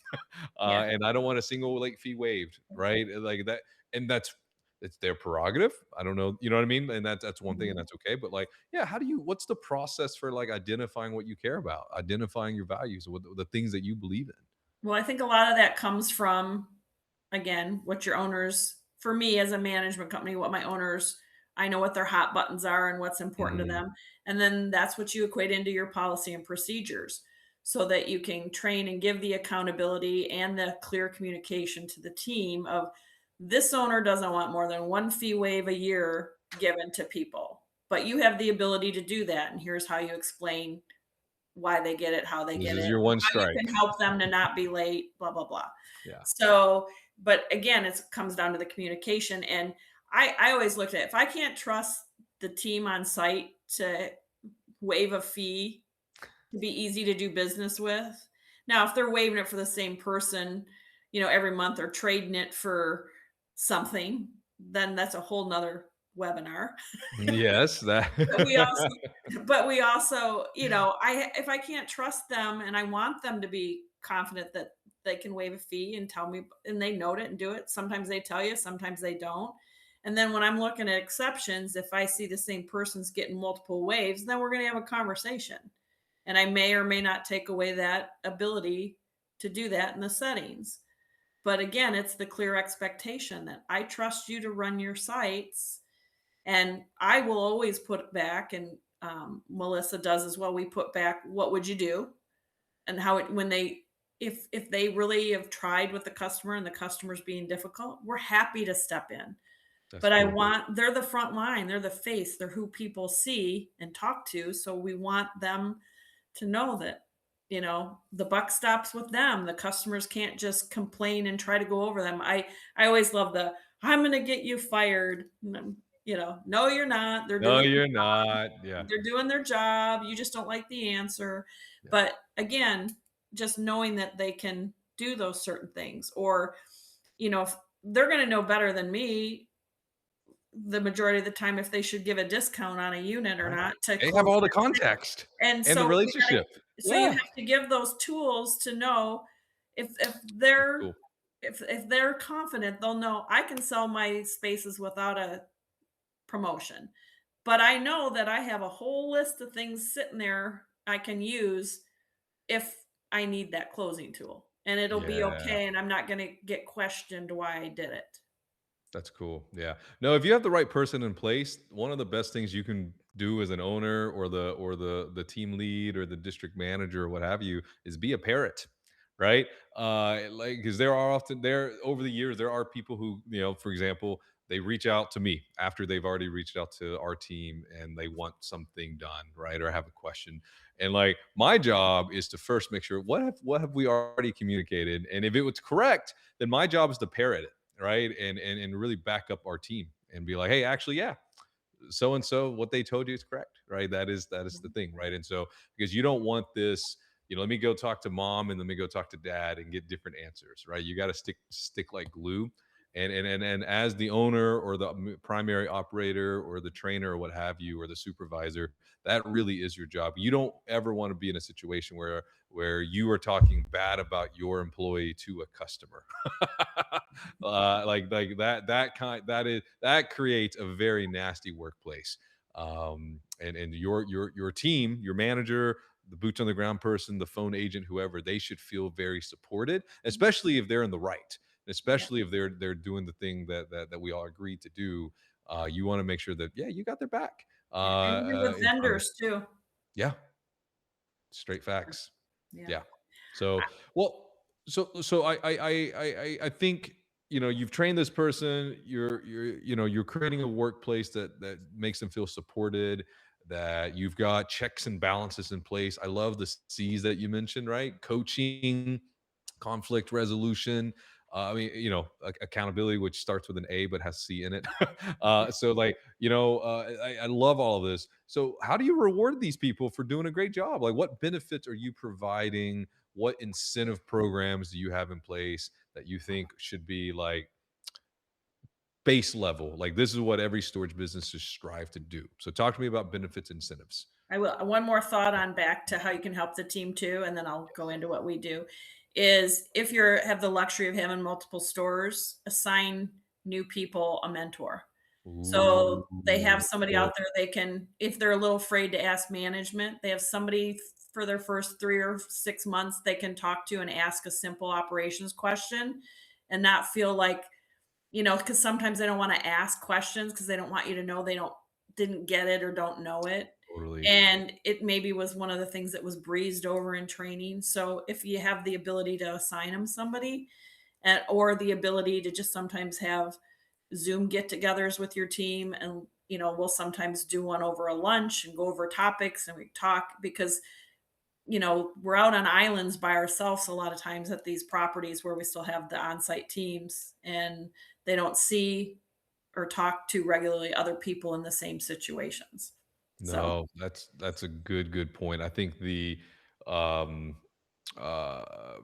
yeah. and I don't want a single late fee waived, right? Like that, and that's it's their prerogative. I don't know, you know what I mean? And that's one thing, and Mhm. that's okay. But like, yeah, what's the process for like identifying what you care about, identifying your values, what the things that you believe in? Well, I think a lot of that comes from, again, what your owners, for me as a management company, what my owners, I know what their hot buttons are and what's important to Mm, them. And then that's what you equate into your policy and procedures, so that you can train and give the accountability and the clear communication to the team of, this owner doesn't want more than one fee waive a year given to people, but you have the ability to do that. And here's how you explain why they get it, how they This get is it, your one how you strike. can help them to not be late, blah, blah, blah. Yeah. So, but again, it comes down to the communication. And I always looked at if I can't trust the team on site to waive a fee to be easy to do business with. Now, if they're waiving it for the same person, every month or trading it for something, then that's a whole nother webinar. Yes, that But we also, I if I can't trust them and I want them to be confident that they can waive a fee and tell me and they note it and do it. Sometimes they tell you, sometimes they don't. And then when I'm looking at exceptions, if I see the same person's getting multiple waves, then we're going to have a conversation. And I may or may not take away that ability to do that in the settings. But again, it's the clear expectation that I trust you to run your sites and I will always put back, and Melissa does as well. We put back, what would you do, and how it when they if they really have tried with the customer and the customer's being difficult, we're happy to step in. that's But I cool. want they're the front line, they're the face, they're who people see and talk to. So we want them to know that the buck stops with them. The customers can't just complain and try to go over them. I always love the I'm going to get you fired. No, you're not. They're No, doing you're not. Yeah. they're doing their job. You just don't like the answer. Yeah. But again, just knowing that they can do those certain things, or if they're going to know better than me the majority of the time if they should give a discount on a unit or Right. not to They have close all the that sale. context And and the so relationship. you Yeah. have to give those tools to know if That's they're cool. if they're confident, they'll know I can sell my spaces without a promotion. But I know that I have a whole list of things sitting there I can use if I need that closing tool. And it'll be Yeah. okay and I'm not going to get questioned why I did it. That's cool. Yeah. No, if you have the right person in place, one of the best things you can do as an owner or the team lead or the district manager or what have you is be a parrot, right? Like because there are often there over the years there are people who for example they reach out to me after they've already reached out to our team and they want something done, right, or have a question. And like my job is to first make sure what have we already communicated, and if it was correct, then my job is to parrot it, right? And really back up our team and be like, hey, actually, yeah, so and so, what they told you is correct, right? That is the thing, right? And so because you don't want this, let me go talk to mom and let me go talk to dad and get different answers, right? You got to stick like glue. And as the owner or the primary operator or the trainer or what have you or the supervisor, that really is your job. You don't ever want to be in a situation where you are talking bad about your employee to a customer. Like that creates a very nasty workplace. And your team, your manager, the boots on the ground person, the phone agent, whoever, they should feel very supported, especially if they're in the right, Yeah. especially if they're doing the thing that we all agreed to do. You want to make sure that yeah, you got their back. Yeah. And even with In front of vendors too. yeah, straight facts. Yeah. Yeah. So, well, so I think you've trained this person. You're creating a workplace that makes them feel supported. That you've got checks and balances in place. I love the C's that you mentioned. Right, coaching, conflict resolution. Accountability, which starts with an A but has C in it. So, like, I love all of this. So, how do you reward these people for doing a great job? Like, what benefits are you providing? What incentive programs do you have in place that you think should be like base level? Like, this is what every storage business should strive to do. So, talk to me about benefits, incentives. I will. One more thought on back to how you can help the team too, and then I'll go into what we do. Is if you have the luxury of having multiple stores, assign new people a mentor. Ooh, So they have somebody cool. out there they can, if they're a little afraid to ask management, they have somebody for their first 3 or 6 months they can talk to and ask a simple operations question and not feel like, because sometimes they don't want to ask questions because they don't want you to know they didn't get it or don't know it. Totally. And it maybe was one of the things that was breezed over in training. So if you have the ability to assign them somebody or the ability to just sometimes have Zoom get-togethers with your team, and we'll sometimes do one over a lunch and go over topics and we talk because we're out on islands by ourselves a lot of times at these properties where we still have the on-site teams, and they don't see or talk to regularly other people in the same situations. So, No, that's a good point. I think um uh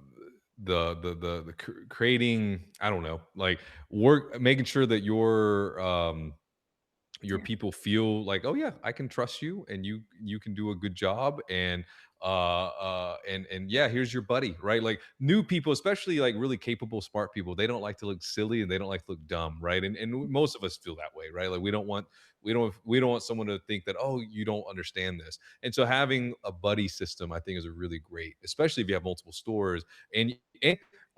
creating, I don't know, like work making sure that your yeah. people feel like, oh yeah, I can trust you, and you can do a good job, and yeah, here's your buddy, right? Like new people, especially like really capable smart people, they don't like to look silly and they don't like to look dumb, right? And most of us feel that way, right? Like we don't want someone to think that, oh, you don't understand this. And so having a buddy system, I think, is a really great, especially if you have multiple stores. And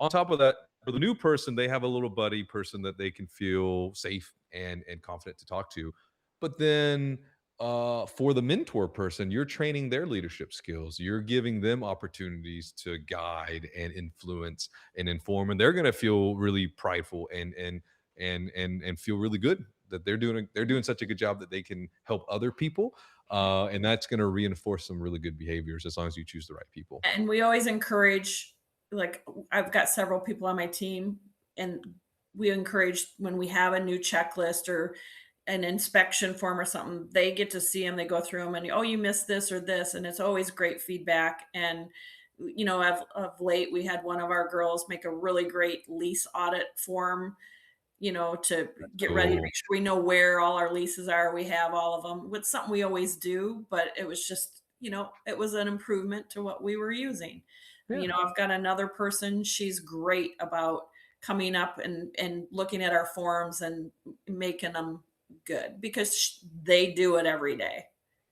on top of that, for the new person, they have a little buddy person that they can feel safe and confident to talk to. But then for the mentor person, you're training their leadership skills. You're giving them opportunities to guide and influence and inform, and they're going to feel really prideful and feel really good that they're doing such a good job that they can help other people. And that's going to reinforce some really good behaviors as long as you choose the right people. And we always encourage, like, I've got several people on my team, and we encourage when we have a new checklist or an inspection form or something, they get to see them, they go through them and, oh, you missed this or this. And it's always great feedback. And, of late, we had one of our girls make a really great lease audit form, to get ready to Cool. make sure we know where all our leases are. We have all of them. It's something we always do, but it was just, it was an improvement to what we were using. Yeah. I've got another person, she's great about coming up and looking at our forms and making them good because they do it every day.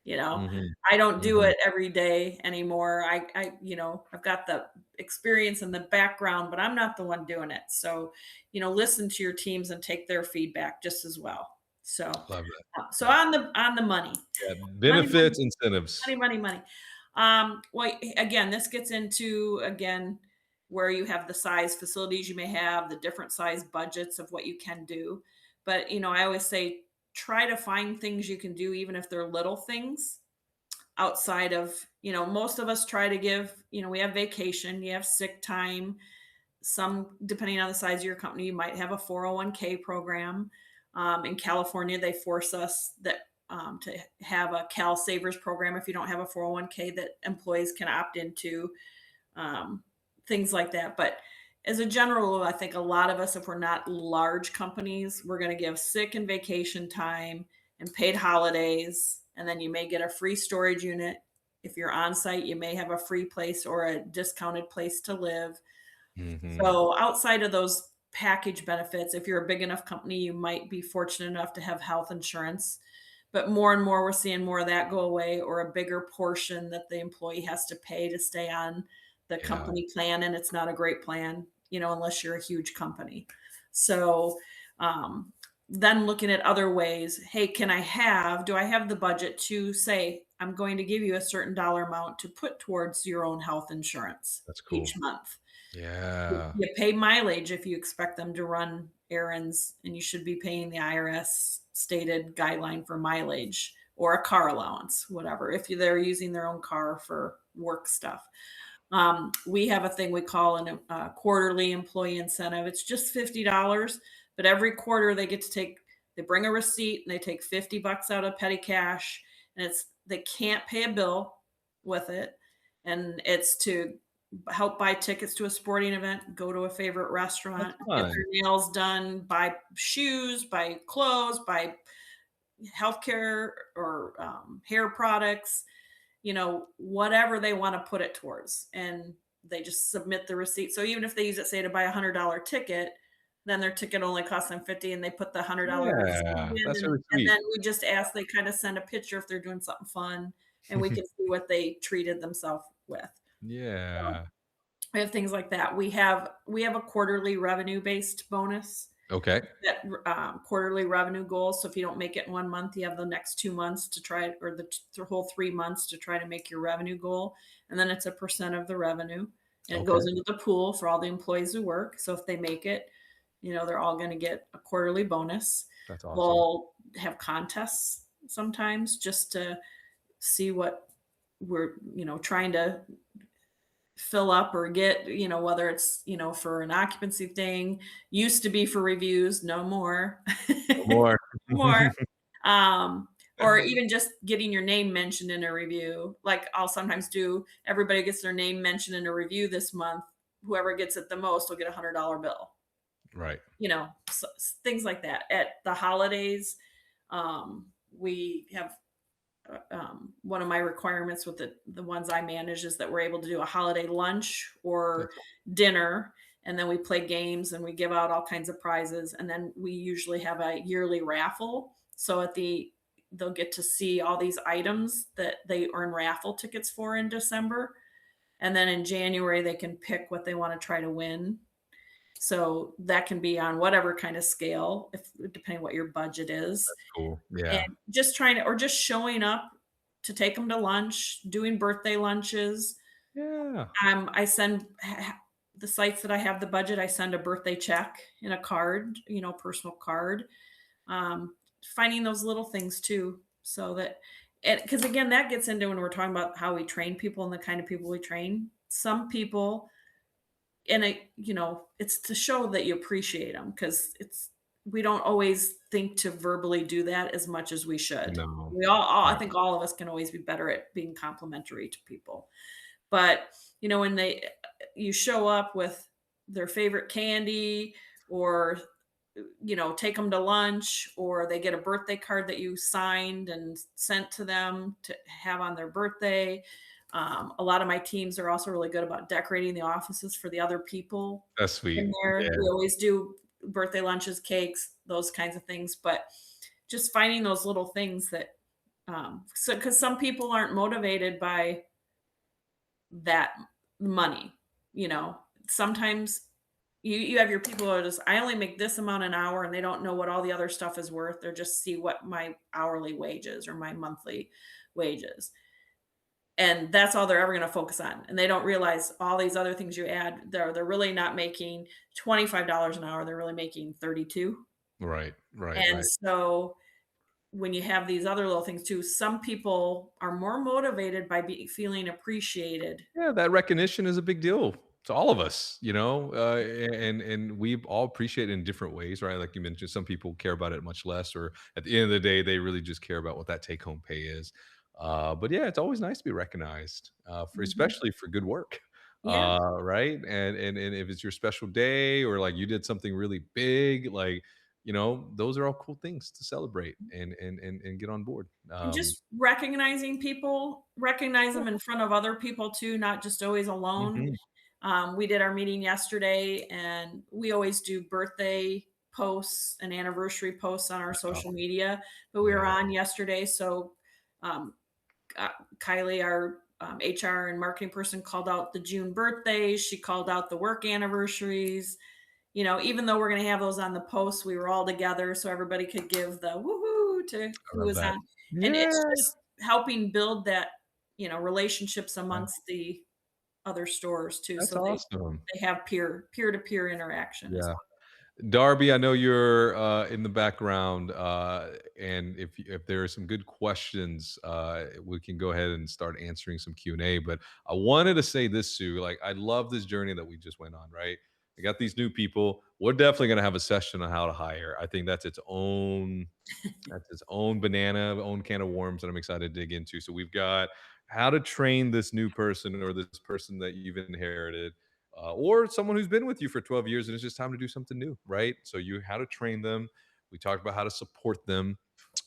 You know, Hmm. I don't do Hmm. it every day anymore. I've got the experience and the background, but I'm not the one doing it. So, listen to your teams and take their feedback just as well. So, Love that. so Yeah. on the money, Yeah. money, money, Benefits, incentives. money, money, money. Well, again, this gets into again where you have the size facilities you may have, the different size budgets of what you can do. But I always say try to find things you can do, even if they're little things outside of, most of us try to give, we have vacation, you have sick time. Some, depending on the size of your company, you might have a 401k program. In California, they force us that to have a Cal Savers program if you don't have a 401k that employees can opt into, um, things like that. But as a general rule, I think a lot of us, if we're not large companies, we're going to give sick and vacation time and paid holidays. And then you may get a free storage unit. If you're on site, you may have a free place or a discounted place to live. Hmm. So outside of those package benefits, if you're a big enough company, you might be fortunate enough to have health insurance. But more and more, we're seeing more of that go away, or a bigger portion that the employee has to pay to stay on the Yeah. company plan. And it's not a great plan, unless you're a huge company. So, um, then looking at other ways, hey, do I have the budget to say, I'm going to give you a certain dollar amount to put towards your own health insurance That's each cool. month? Yeah. You pay mileage if you expect them to run errands, and you should be paying the IRS stated guideline for mileage or a car allowance, whatever, if they're using their own car for work stuff. We have a thing we call a quarterly employee incentive. It's just $50, but every quarter they bring a receipt and they take $50 out of petty cash, and they can't pay a bill with it. And it's to help buy tickets to a sporting event, go to a favorite That's restaurant, get fun. their nails done, buy shoes, buy clothes, buy healthcare or hair products, whatever they want to put it towards. And they just submit the receipt. So even if they use it, say, to buy $100 ticket, then their ticket only costs them 50 and they put the $100 receipt Yeah. in. That's And, really and sweet. then we just ask, they kind of send a picture if they're doing something fun, and we can see what they treated themselves with. So Yeah. we have things like that. We have a quarterly revenue based bonus, Okay. that quarterly revenue goals. So if you don't make it in 1 month, you have the next 2 months to try, or the whole 3 months to try to make your revenue goal. And then it's a percent of the revenue, and it Okay. goes into the pool for all the employees who work. So if they make it, they're all going to get a quarterly bonus. That's awesome. We'll have contests sometimes just to see we're, trying to fill up or get, whether it's, for an occupancy thing, used to be for reviews, no more. No more. No more. Or even just getting your name mentioned in a review. Like I'll sometimes do, everybody gets their name mentioned in a review this month. Whoever gets it the most will get $100 bill. Right. Things like that. At the holidays, we have one of my requirements with the ones I manage is that we're able to do a holiday lunch or That's dinner, and then we play games and we give out all kinds of prizes, and then we usually have a yearly raffle. So they'll get to see all these items that they earn raffle tickets for in December, and then in January they can pick what they want to try to win. So that can be on whatever kind of scale, if depending what your budget is. cool. And Yeah. just trying to or just showing up to take them to lunch, doing birthday lunches. Yeah. I send the sites that I have the budget, I send a birthday check in a card, personal card. Finding those little things too, so that because again, that gets into when we're talking about how we train people and the kind of people we train. Some people, and it's to show that you appreciate them because we don't always think to verbally do that as much as we should. No. I Right. think all of us can always be better at being complimentary to people. But, when you show up with their favorite candy or, take them to lunch or they get a birthday card that you signed and sent to them to have on their birthday. A lot of my teams are also really good about decorating the offices for the other people That's in sweet. there. Yeah. We always do birthday lunches, cakes, those kinds of things, but just finding those little things that, so because some people aren't motivated by that money, sometimes you have your people who are just, I only make this amount an hour and they don't know what all the other stuff is worth. They're just see what my hourly wages or my monthly wages. And that's all they're ever going to focus on. And they don't realize all these other things you add, they're really not making $25 an hour. They're really making 32. Right. Right. And Right. so when you have these other little things too, some people are more motivated by feeling appreciated. Yeah, that recognition is a big deal to all of us, and we all appreciate it in different ways, right? Like you mentioned, some people care about it much less, or at the end of the day, they really just care about what that take home pay is. But yeah, it's always nice to be recognized for Mhm. especially for good work, Yeah. right? And if it's your special day or like you did something really big, like those are all cool things to celebrate and get on board. And just recognizing people, recognize them in front of other people too, not just always alone. Mhm. We did our meeting yesterday, and we always do birthday posts and anniversary posts on our Oh, social media. But we were yeah, on yesterday, so um, Kylie, our HR and marketing person, called out the June birthdays. She called out the work anniversaries. Even though we're going to have those on the post, we were all together so everybody could give the woohoo to I who love was that. on. And Yeah. it's just helping build that, relationships Yeah, amongst the other stores too. that's So awesome. they have peer-to-peer interaction as Yeah. well. Darby, I know you're, in the background, and if there are some good questions, we can go ahead and start answering some Q&A, but I wanted to say this, Sue, like, I love this journey that we just went on, right? We got these new people. We're definitely gonna have a session on how to hire. I think that's its own banana, own can of worms that I'm excited to dig into. So we've got how to train this new person or this person that you've inherited, or someone who's been with you for 12 years and it's just time to do something new, right? So you how to train them. We talked about how to support them,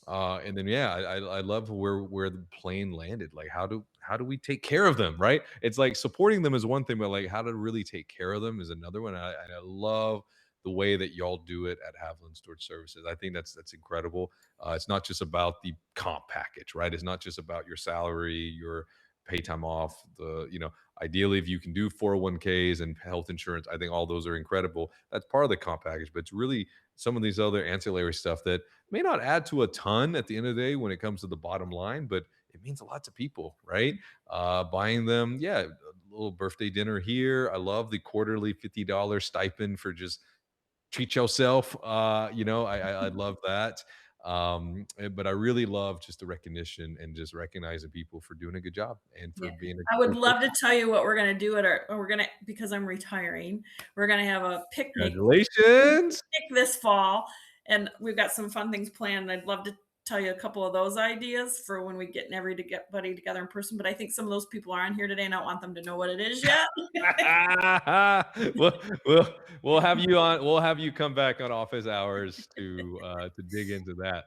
and then yeah, I love where the plane landed. Like how do we take care of them, right? It's like supporting them is one thing, but like how to really take care of them is another one. And I love the way that y'all do it at Haviland Storage Services. I think that's incredible. It's not just about the comp package, right? It's not just about your salary, your pay time off. Ideally, if you can do 401ks and health insurance, I think all those are incredible. That's part of the comp package, but it's really some of these other ancillary stuff that may not add to a ton at the end of the day when it comes to the bottom line, but it means a lot to people, right? Buying them, yeah, a little birthday dinner here. I love the quarterly $50 stipend for just treat yourself. I love that. But I really love just the recognition and just recognizing people for doing a good job and for Yeah. being a I would cool love to tell you what we're gonna do at our we're gonna because I'm retiring, we're gonna have a Congratulations. picnic this fall, and we've got some fun things planned. I'd love to tell you a couple of those ideas for when we get everybody together in person, but I think some of those people are on here today, and I don't want them to know what it is yet. we'll, we'll we'll have you on. We'll have you come back on office hours to dig into that.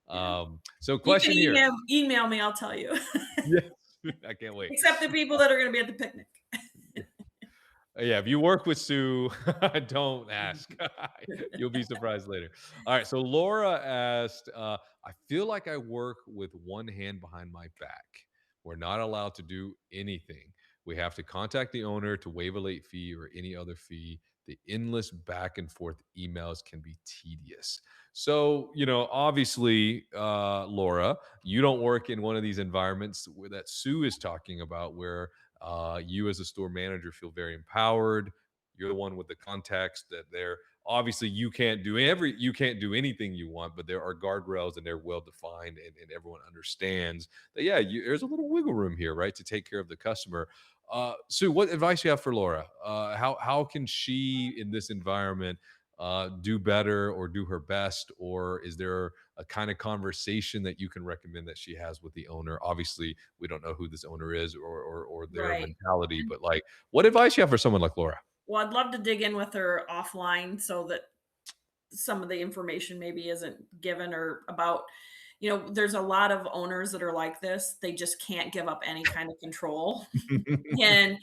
Yeah. So, You can question here. email me, I'll tell you. Yes, I can't wait. Except the people that are gonna be at the picnic. Yeah, if you work with Sue, don't ask. You'll be surprised later. All right. So Laura asked, I feel like I work with one hand behind my back. We're not allowed to do anything. We have to contact the owner to waive a late fee or any other fee. The endless back and forth emails can be tedious. So, obviously, Laura, you don't work in one of these environments that Sue is talking about where you as a store manager feel very empowered. You're the one with the context that they're obviously you can't do anything you want, but there are guardrails and they're well defined, and everyone understands that. Yeah, there's a little wiggle room here, right, to take care of the customer. Sue, what advice you have for Laura? How can she in this environment do better or do her best, or is there a kind of conversation that you can recommend that she has with the owner? Obviously, we don't know who this owner is or their Right. mentality, but like, what advice you have for someone like Laura? Well, I'd love to dig in with her offline so that some of the information maybe isn't given or about there's a lot of owners that are like this. They just can't give up any kind of control. And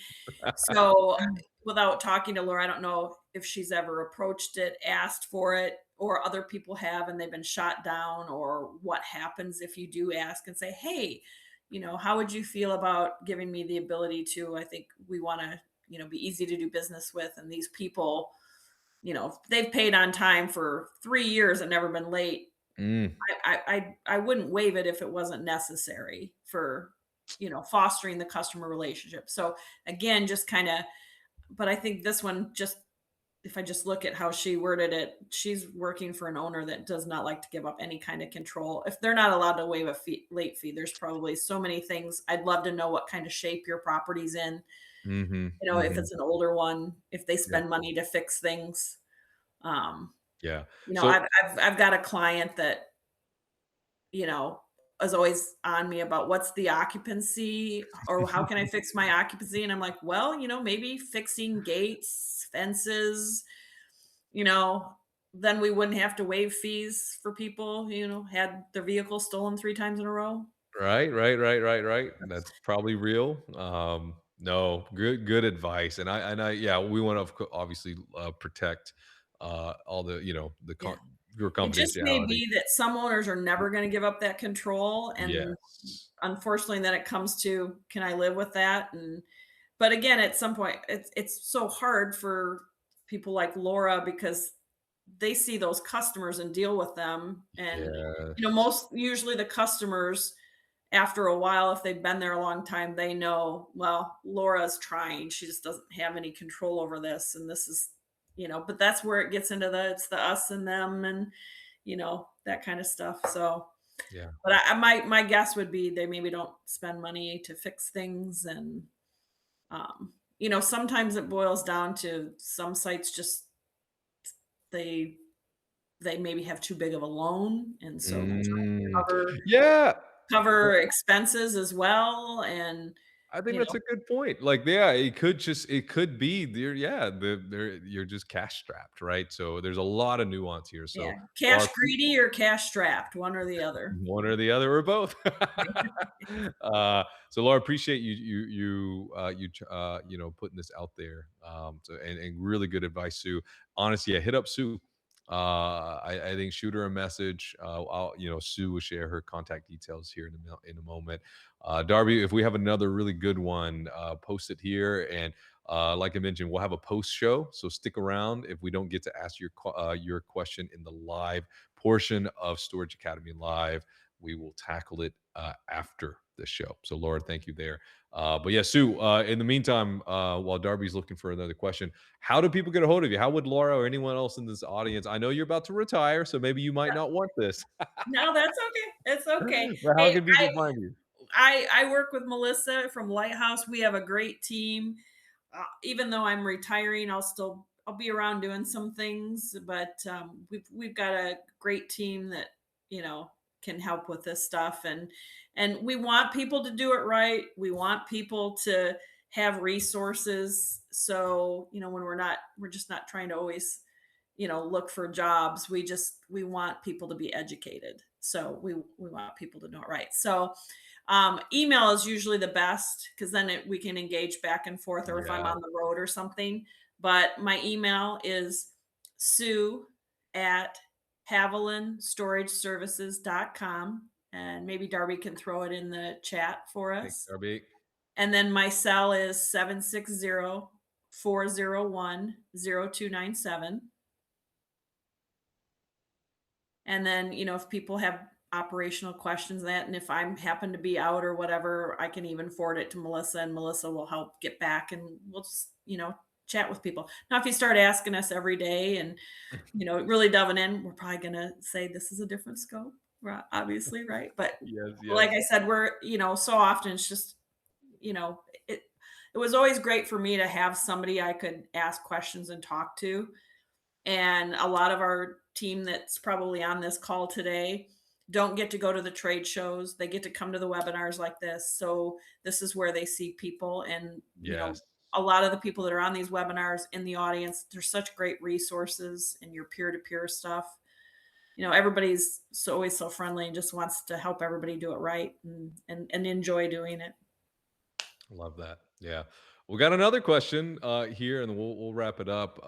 so, without talking to Laura, I don't know if she's ever approached it, asked for it, or other people have and they've been shot down, or what happens if you do ask and say, "Hey, how would you feel about giving me the ability to I think we wanna, be easy to do business with, and these people, they've paid on time for 3 years and never been late. Mm, I wouldn't waive it if it wasn't necessary for, fostering the customer relationship." So, again, just kinda but I think this one just if I just look at how she worded it, she's working for an owner that does not like to give up any kind of control. If they're not allowed to waive a late fee, there's probably so many things. I'd love to know what kind of shape your property's in. hmm If hmm it's an older one, if they Yeah, spend money to fix things. Um, yeah. I've So, I've got a client that, you know, is always on me about what's the occupancy or how can I fix my occupancy? And I'm like, well, maybe fixing gates, fences, you know, then we wouldn't have to waive fees for people, had their vehicle stolen 3 times in a row. right, right, right, right, right. That's That's probably real. No, good advice. And I, yeah, we want to obviously protect all the, yeah. your It just may confidentiality. be that some owners are never gonna give up that control, and Yes. unfortunately, then it comes to, "Can I live with that?" But again, at some point, it's so hard for people like Laura because they see those customers and deal with them, and, Yes. most usually the customers, after a while, if they've been there a long time, they know, "Well, Laura's trying, she just doesn't have any control over this, and this is" but that's where it gets into it's the us and them and, that kinda stuff, so Yeah. but my guess would be they maybe don't spend money to fix things and, sometimes it boils down to some sites just they they maybe have too big of a loan, and so they're trying to Mm, cover yeah. cover expenses as well, and, I think you that's know a good point. Like, yeah, it could be there. Yeah, you're just cash strapped, right? So there's a lot of nuance here. yeah, So cash greedy or cash strapped, one or the other. one or the other or both. So Laura, appreciate putting this out there. And really good advice, Sue. Honestly, yeah, hit up Sue. I think shoot her a message. Sue will share her contact details here in a moment. Darby, if we have another really good one, post it here. And like I mentioned, we'll have a post show, so stick around. If we don't get to ask your question in the live portion of Storage Academy Live, we will tackle it after the show. So, Laura, thank you there. But yeah, Sue, in the meantime, while Darby's looking for another question, how do people get a hold of you? How would Laura or anyone else in this audience? I know you're about to retire, so maybe you might not want this. No, that's okay. It's okay. But how Hey, can people find you? I work with Melissa from Lighthouse. We have a great team. Even though I'm retiring, I'll be around doing some things, but we've got a great team that can help with this stuff, and we want people to do it right. We want people to have resources. So when we're just not trying to always look for jobs. We want people to be educated. So we want people to know it right. So email is usually the best because then we can engage back and forth, or if I'm Yeah. on the road or something. But my email is Sue at HavilandStorageServices.com. And maybe Darby can throw it in the chat for Thanks, us. Darby. And then my cell is 760-401-0297. And then, if people have operational questions that, and if I'm happen to be out or whatever, I can even forward it to Melissa and Melissa will help get back and we'll just, chat with people. Now, if you start asking us every day and, really delving in, we're probably going to say this is a different scope, obviously. Right. But Yes, like yes. I said, we're, so often it's just, it, it was always great for me to have somebody I could ask questions and talk to. And a lot of our team that's probably on this call today don't get to go to the trade shows. They get to come to the webinars like this. So this is where they see people. And, Yes. a lot of the people that are on these webinars in the audience, they're such great resources in your peer-to-peer stuff. Everybody's always so friendly and just wants to help everybody do it right and enjoy doing it. Love that. Yeah. We got another question here, and we'll wrap it up.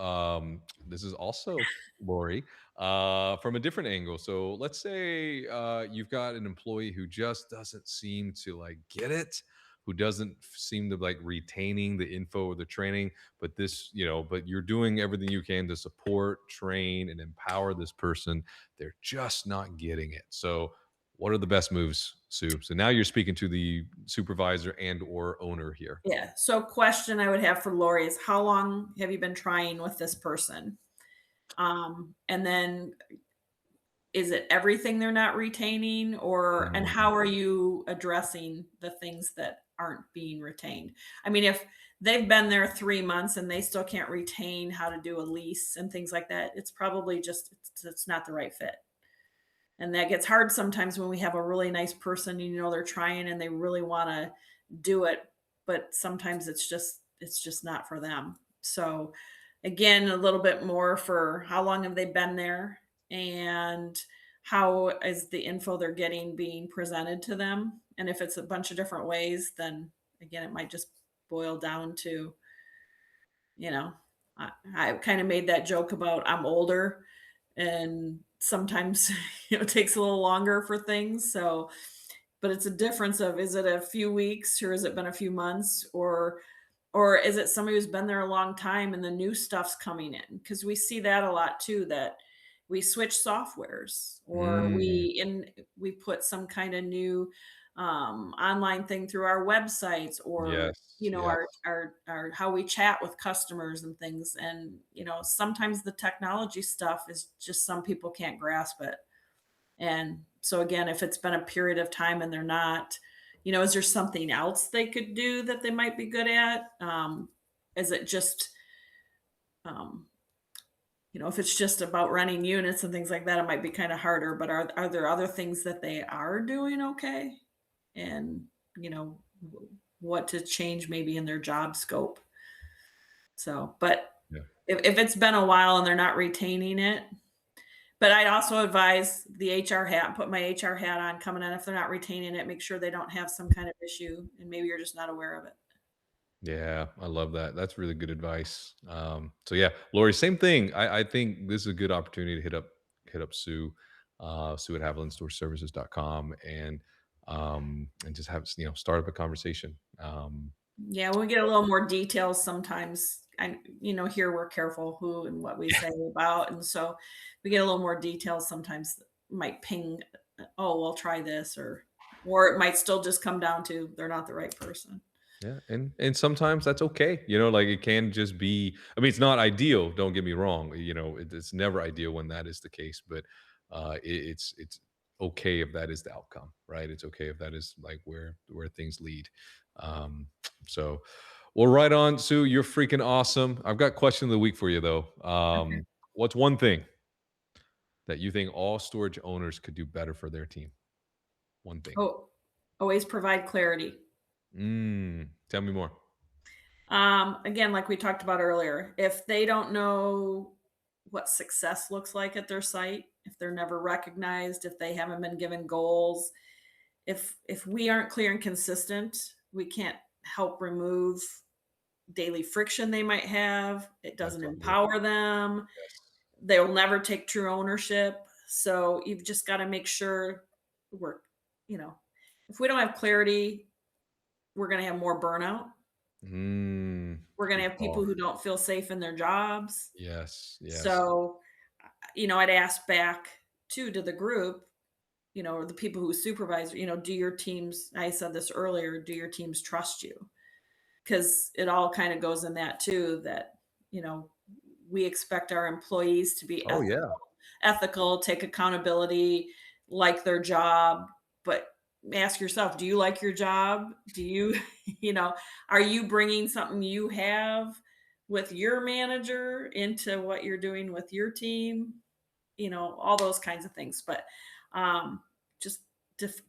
This is also Lori from a different angle. So let's say you've got an employee who just doesn't seem to like get it, who doesn't seem to like retaining the info or the training, but but you're doing everything you can to support, train, and empower this person. They're just not getting it. So what are the best moves, Sue? So now you're speaking to the supervisor and or owner here. Yeah. So question I would have for Lori is how long have you been trying with this person? And then is it everything they're not retaining and Mhm. how are you addressing the things that aren't being retained? I mean, if they've been there 3 months and they still can't retain how to do a lease and things like that, it's probably just, it's not the right fit. And that gets hard sometimes when we have a really nice person, they're trying and they really want to do it, but sometimes it's just not for them. So again, a little bit more for how long have they been there and how is the info they're getting being presented to them? And if it's a bunch of different ways, then again, it might just boil down to, you know, I kind of made that joke about I'm older and sometimes it takes a little longer for things. So, but it's a difference of is it a few weeks or has it been a few months or is it somebody who's been there a long time and the new stuff's coming in? Because we see that a lot too, that we switch softwares or Mm, we put some kind of new online thing through our websites or yes, yes. our how we chat with customers and things. And sometimes the technology stuff is just some people can't grasp it. And so again, if it's been a period of time and they're not, is there something else they could do that they might be good at? Is it just, um, if it's just about running units and things like that, it might be kind of harder. But are there other things that they are doing okay? And what to change maybe in their job scope. So, but Yeah. if it's been a while and they're not retaining it, but I'd also advise the HR hat, put my HR hat on coming in. If they're not retaining it, make sure they don't have some kind of issue and maybe you're just not aware of it. Yeah, I love that. That's really good advice. So yeah, Lori, same thing. I think this is a good opportunity to hit up Sue, Sue at HavilandStoreServices.com and just have start up a conversation. Yeah, when we get a little more details sometimes. Here we're careful who and what we say about. And so we get a little more details sometimes might ping oh, well, try this, or it might still just come down to they're not the right person. Yeah, and sometimes that's okay. Like it can just be. I mean, it's not ideal. Don't get me wrong. It's never ideal when that is the case. But it's okay if that is the outcome, right? It's okay if that is like where things lead. Um, so, well, right on, Sue. You're freaking awesome. I've got question of the week for you though. Okay. What's one thing that you think all storage owners could do better for their team? One thing. Oh, always provide clarity. Tell me more. Again, like we talked about earlier, if they don't know what success looks like at their site, if they're never recognized, if they haven't been given goals, if we aren't clear and consistent, we can't help remove daily friction they might have. It I doesn't totally empower them. yes. They'll never take true ownership. So you've just got to make sure we're, you know, if we don't have clarity, we're going to have more burnout. We're going Good to have people call. who don't feel safe in their jobs. Yes, yes. So, I'd ask back too to the group, or the people who supervise, do your teams, I said this earlier, do your teams trust you? Because it all kind of goes in that too, that, you know, we expect our employees to be Oh, yeah. ethical, take accountability, like their job, but ask yourself, do you like your job? Do you, are you bringing something you have with your manager into what you're doing with your team? All those kinds of things. But um, just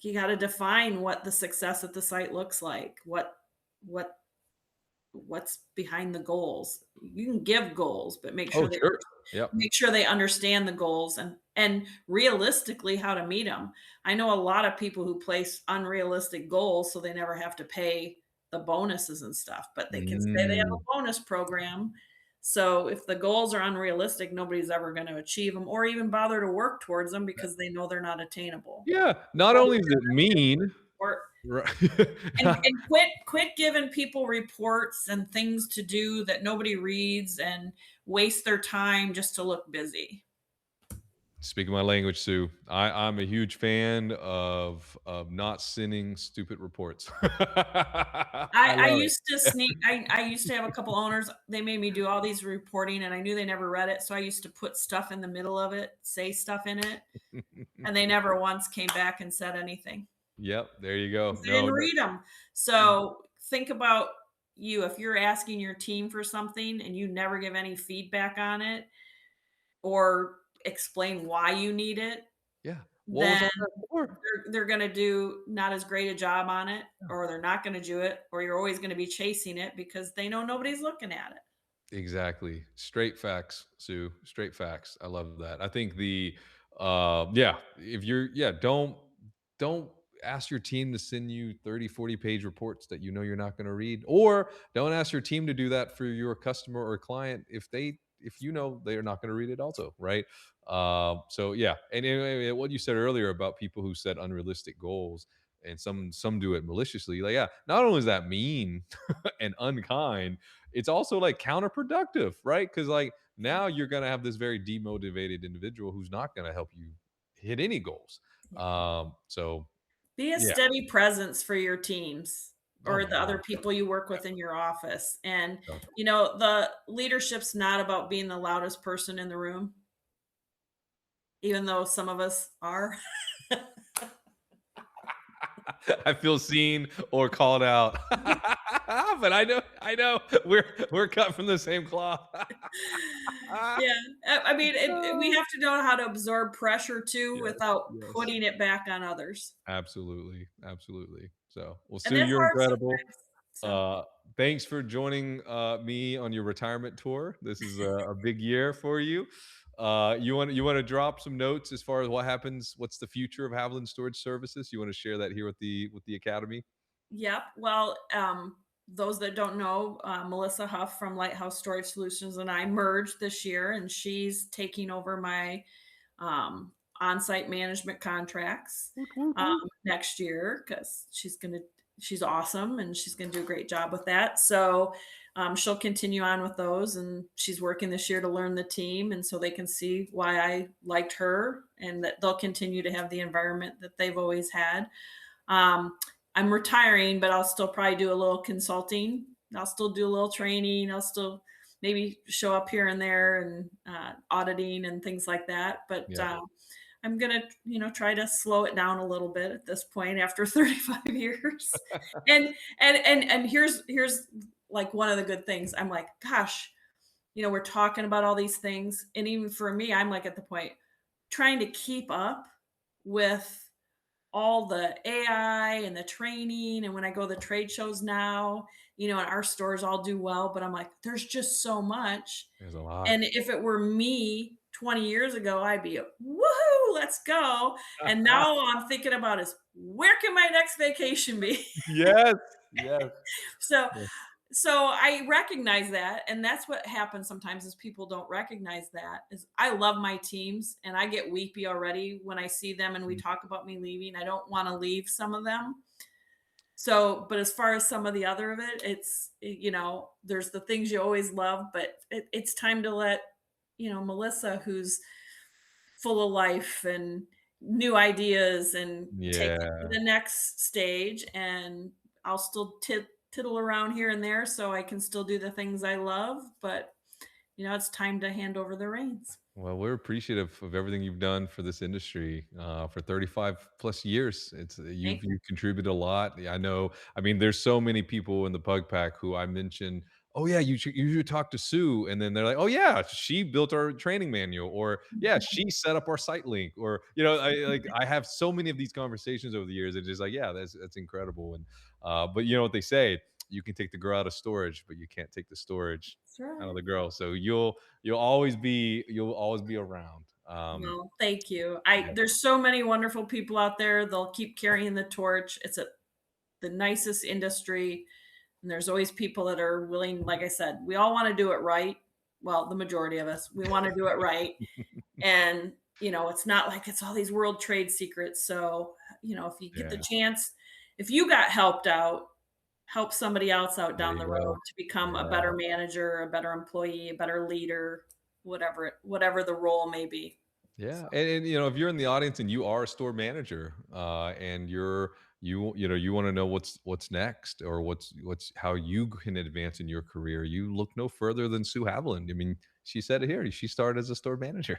you got to define what the success at the site looks like. What what's behind the goals. You can give goals, but Oh, sure. Yep. make sure they understand the goals and realistically how to meet them. I know a lot of people who place unrealistic goals so they never have to pay the bonuses and stuff, but they can say they have Mm. a bonus program. So if the goals are unrealistic, nobody's ever going to achieve them or even bother to work towards them because they know they're not attainable. Yeah, not Or only is it mean or right. and quit giving people reports and things to do that nobody reads and waste their time just to look busy. Speaking my language, Sue, I'm a huge fan of not sending stupid reports. I I love used to it. sneak I used to have a couple owners, they made me do all these reporting and I knew they never read it, so I used to put stuff in the middle of it, say stuff in it, and they never once came back and said anything. Yep, there you go. 'Cause they No, didn't no. read them. So, think about you, if you're asking your team for something and you never give any feedback on it or explain why you need it, Yeah. What was then all that for? they're gonna do not as great a job on it, or they're not gonna do it, or you're always gonna be chasing it because they know nobody's looking at it. Exactly. Straight facts, Sue. Straight facts. I love that. I think yeah, if you're yeah, don't ask your team to send you 30, 40-page reports that you're not going to read, or don't ask your team to do that for your customer or client if they're not going to read it also, right? So yeah, and anyway, what you said earlier about people who set unrealistic goals and some do it maliciously, like yeah, not only is that mean and unkind, it's also like counterproductive, right? Because like now you're gonna have this very demotivated individual who's not gonna help you hit any goals. Yeah. So Be a yeah. steady presence for your teams Oh or my the god. other people you work with in your office, and, Yeah. the leadership's not about being the loudest person in the room, even though some of us are. I feel seen or called out, but I know we're cut from the same cloth. Yeah, I mean, we have to know how to absorb pressure too Yes, without yes, putting it back on others, absolutely, absolutely. So, well, and Sue, that's you're hard incredible. sometimes, so Thanks for joining me on your retirement tour. This is a big year for you. You want to drop some notes as far as what happens? What's the future of Haviland Storage Services? You want to share that here with the academy? Yep. Well, those that don't know, Melissa Huff from Lighthouse Storage Solutions and I merged this year, and she's taking over my on-site management contracts Woot, woot, woot. next year because she's awesome and she's gonna do a great job with that. So she'll continue on with those, and she's working this year to learn the team, and so they can see why I liked her, and that they'll continue to have the environment that they've always had. Um, I'm retiring, but I'll still probably do a little consulting. I'll still do a little training. I'll still maybe show up here and there and auditing and things like that. But Yeah. I'm gonna, try to slow it down a little bit at this point after 35 years. And here's like one of the good things. I'm like, gosh, we're talking about all these things, and even for me, I'm like at the point trying to keep up with all the AI and the training. And when I go to the trade shows now, and our stores all do well, but I'm like, there's just so much. There's a lot. And if it were me 20 years ago, I'd be woohoo, let's go. And now all I'm thinking about is where can my next vacation be? Yes. Yes. So Yes. so I recognize that, and that's what happens sometimes is people don't recognize that. Is I love my teams, and I get weepy already when I see them and we talk about me leaving. I don't want to leave some of them. So, but as far as some of the other of it, there's the things you always love, but it's time to let Melissa, who's full of life and new ideas, and take it to Yeah. the next stage. And I'll still tittle around here and there so I can still do the things I love, but it's time to hand over the reins. Well, we're appreciative of everything you've done for this industry for 35 plus years. It's Thank you. you've contributed a lot. Yeah, I know. I mean, there's so many people in the Pug Pack who I mentioned. Oh yeah, you should talk to Sue, and then they're like, oh yeah, she built our training manual, or yeah, she set up our site link, or I have so many of these conversations over the years. It's just like, yeah, that's incredible. And but you know what they say, you can take the girl out of storage, but you can't take the storage That's out of right. the girl. So you'll always be around. Well, thank you. I Yeah, There's so many wonderful people out there. They'll keep carrying the torch. It's the nicest industry, and there's always people that are willing. Like I said, we all want to do it right. Well, the majority of us, we want to do it right. And it's not like it's all these world trade secrets. So if you get the yeah. chance, if you got helped out, help somebody else out There down you the go. road to become a Yeah. better manager, a better employee, a better leader, whatever the role may be. Yeah, So and if you're in the audience and you are a store manager, and you want to know what's next, or what's how you can advance in your career, you look no further than Sue Haviland. I mean, she said it here. She started as a store manager,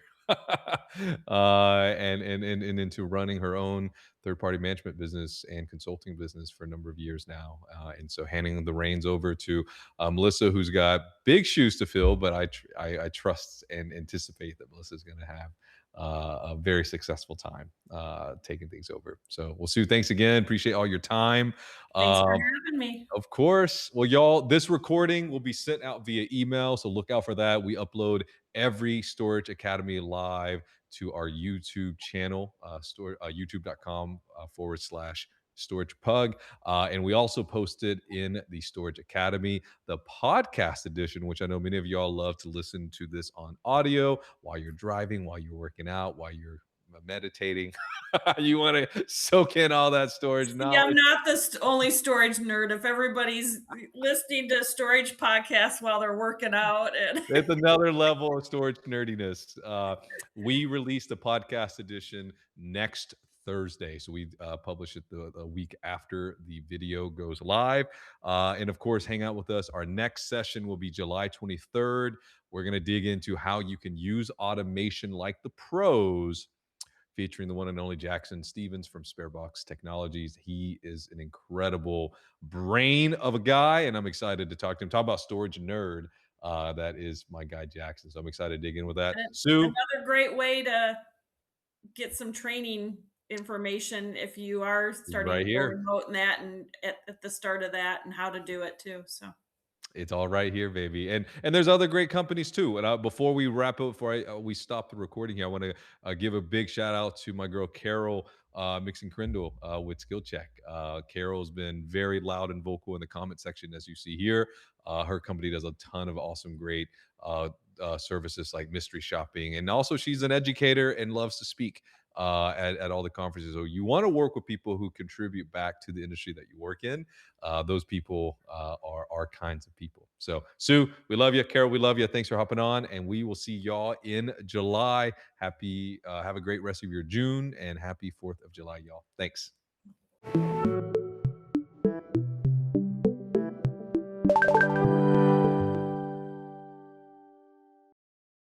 and into running her own third party management business and consulting business for a number of years now. And so handing the reins over to Melissa, who's got big shoes to fill, but I trust and anticipate that Melissa's going to have a very successful time taking things over. So, well, Sue, thanks again. Appreciate all your time. thanks for Uh, having me. of course. Well, y'all, this recording will be sent out via email, so look out for that. We upload every Storage Academy live to our YouTube channel, youtube.com / storage pug. And we also posted in the Storage Academy, the podcast edition, which I know many of y'all love to listen to this on audio while you're driving, while you're working out, while you're meditating. You want to soak in all that storage See, I'm knowledge. not the only storage nerd. If everybody's listening to storage podcasts while they're working out, and It's another level of storage nerdiness. We released a podcast edition next Thursday. So we publish it the week after the video goes live. And of course, hang out with us. Our next session will be July 23rd. We're going to dig into how you can use automation like the pros, featuring the one and only Jackson Stevens from Sparebox Technologies. He is an incredible brain of a guy, and I'm excited to talk to him. Talk about storage nerd. That is my guy Jackson. So I'm excited to dig in with that. Sue, another great way to get some training information if you are is starting right to go here. remote and that, and at the start of that, and how to do it too. So It's all right here, baby, and there's other great companies too. And before we wrap up, before we stop the recording here, I want to give a big shout out to my girl Carol Mixon Crindle with Skill Check. Carol's been very loud and vocal in the comment section, as you see here. Her company does a ton of awesome, great services like mystery shopping, and also she's an educator and loves to speak at all the conferences. So you want to work with people who contribute back to the industry that you work in. Those people are our kinds of people. So, Sue, we love you. Carol, we love you. Thanks for hopping on, and we will see y'all in July. Have a great rest of your June, and happy 4th of July, y'all. Thanks.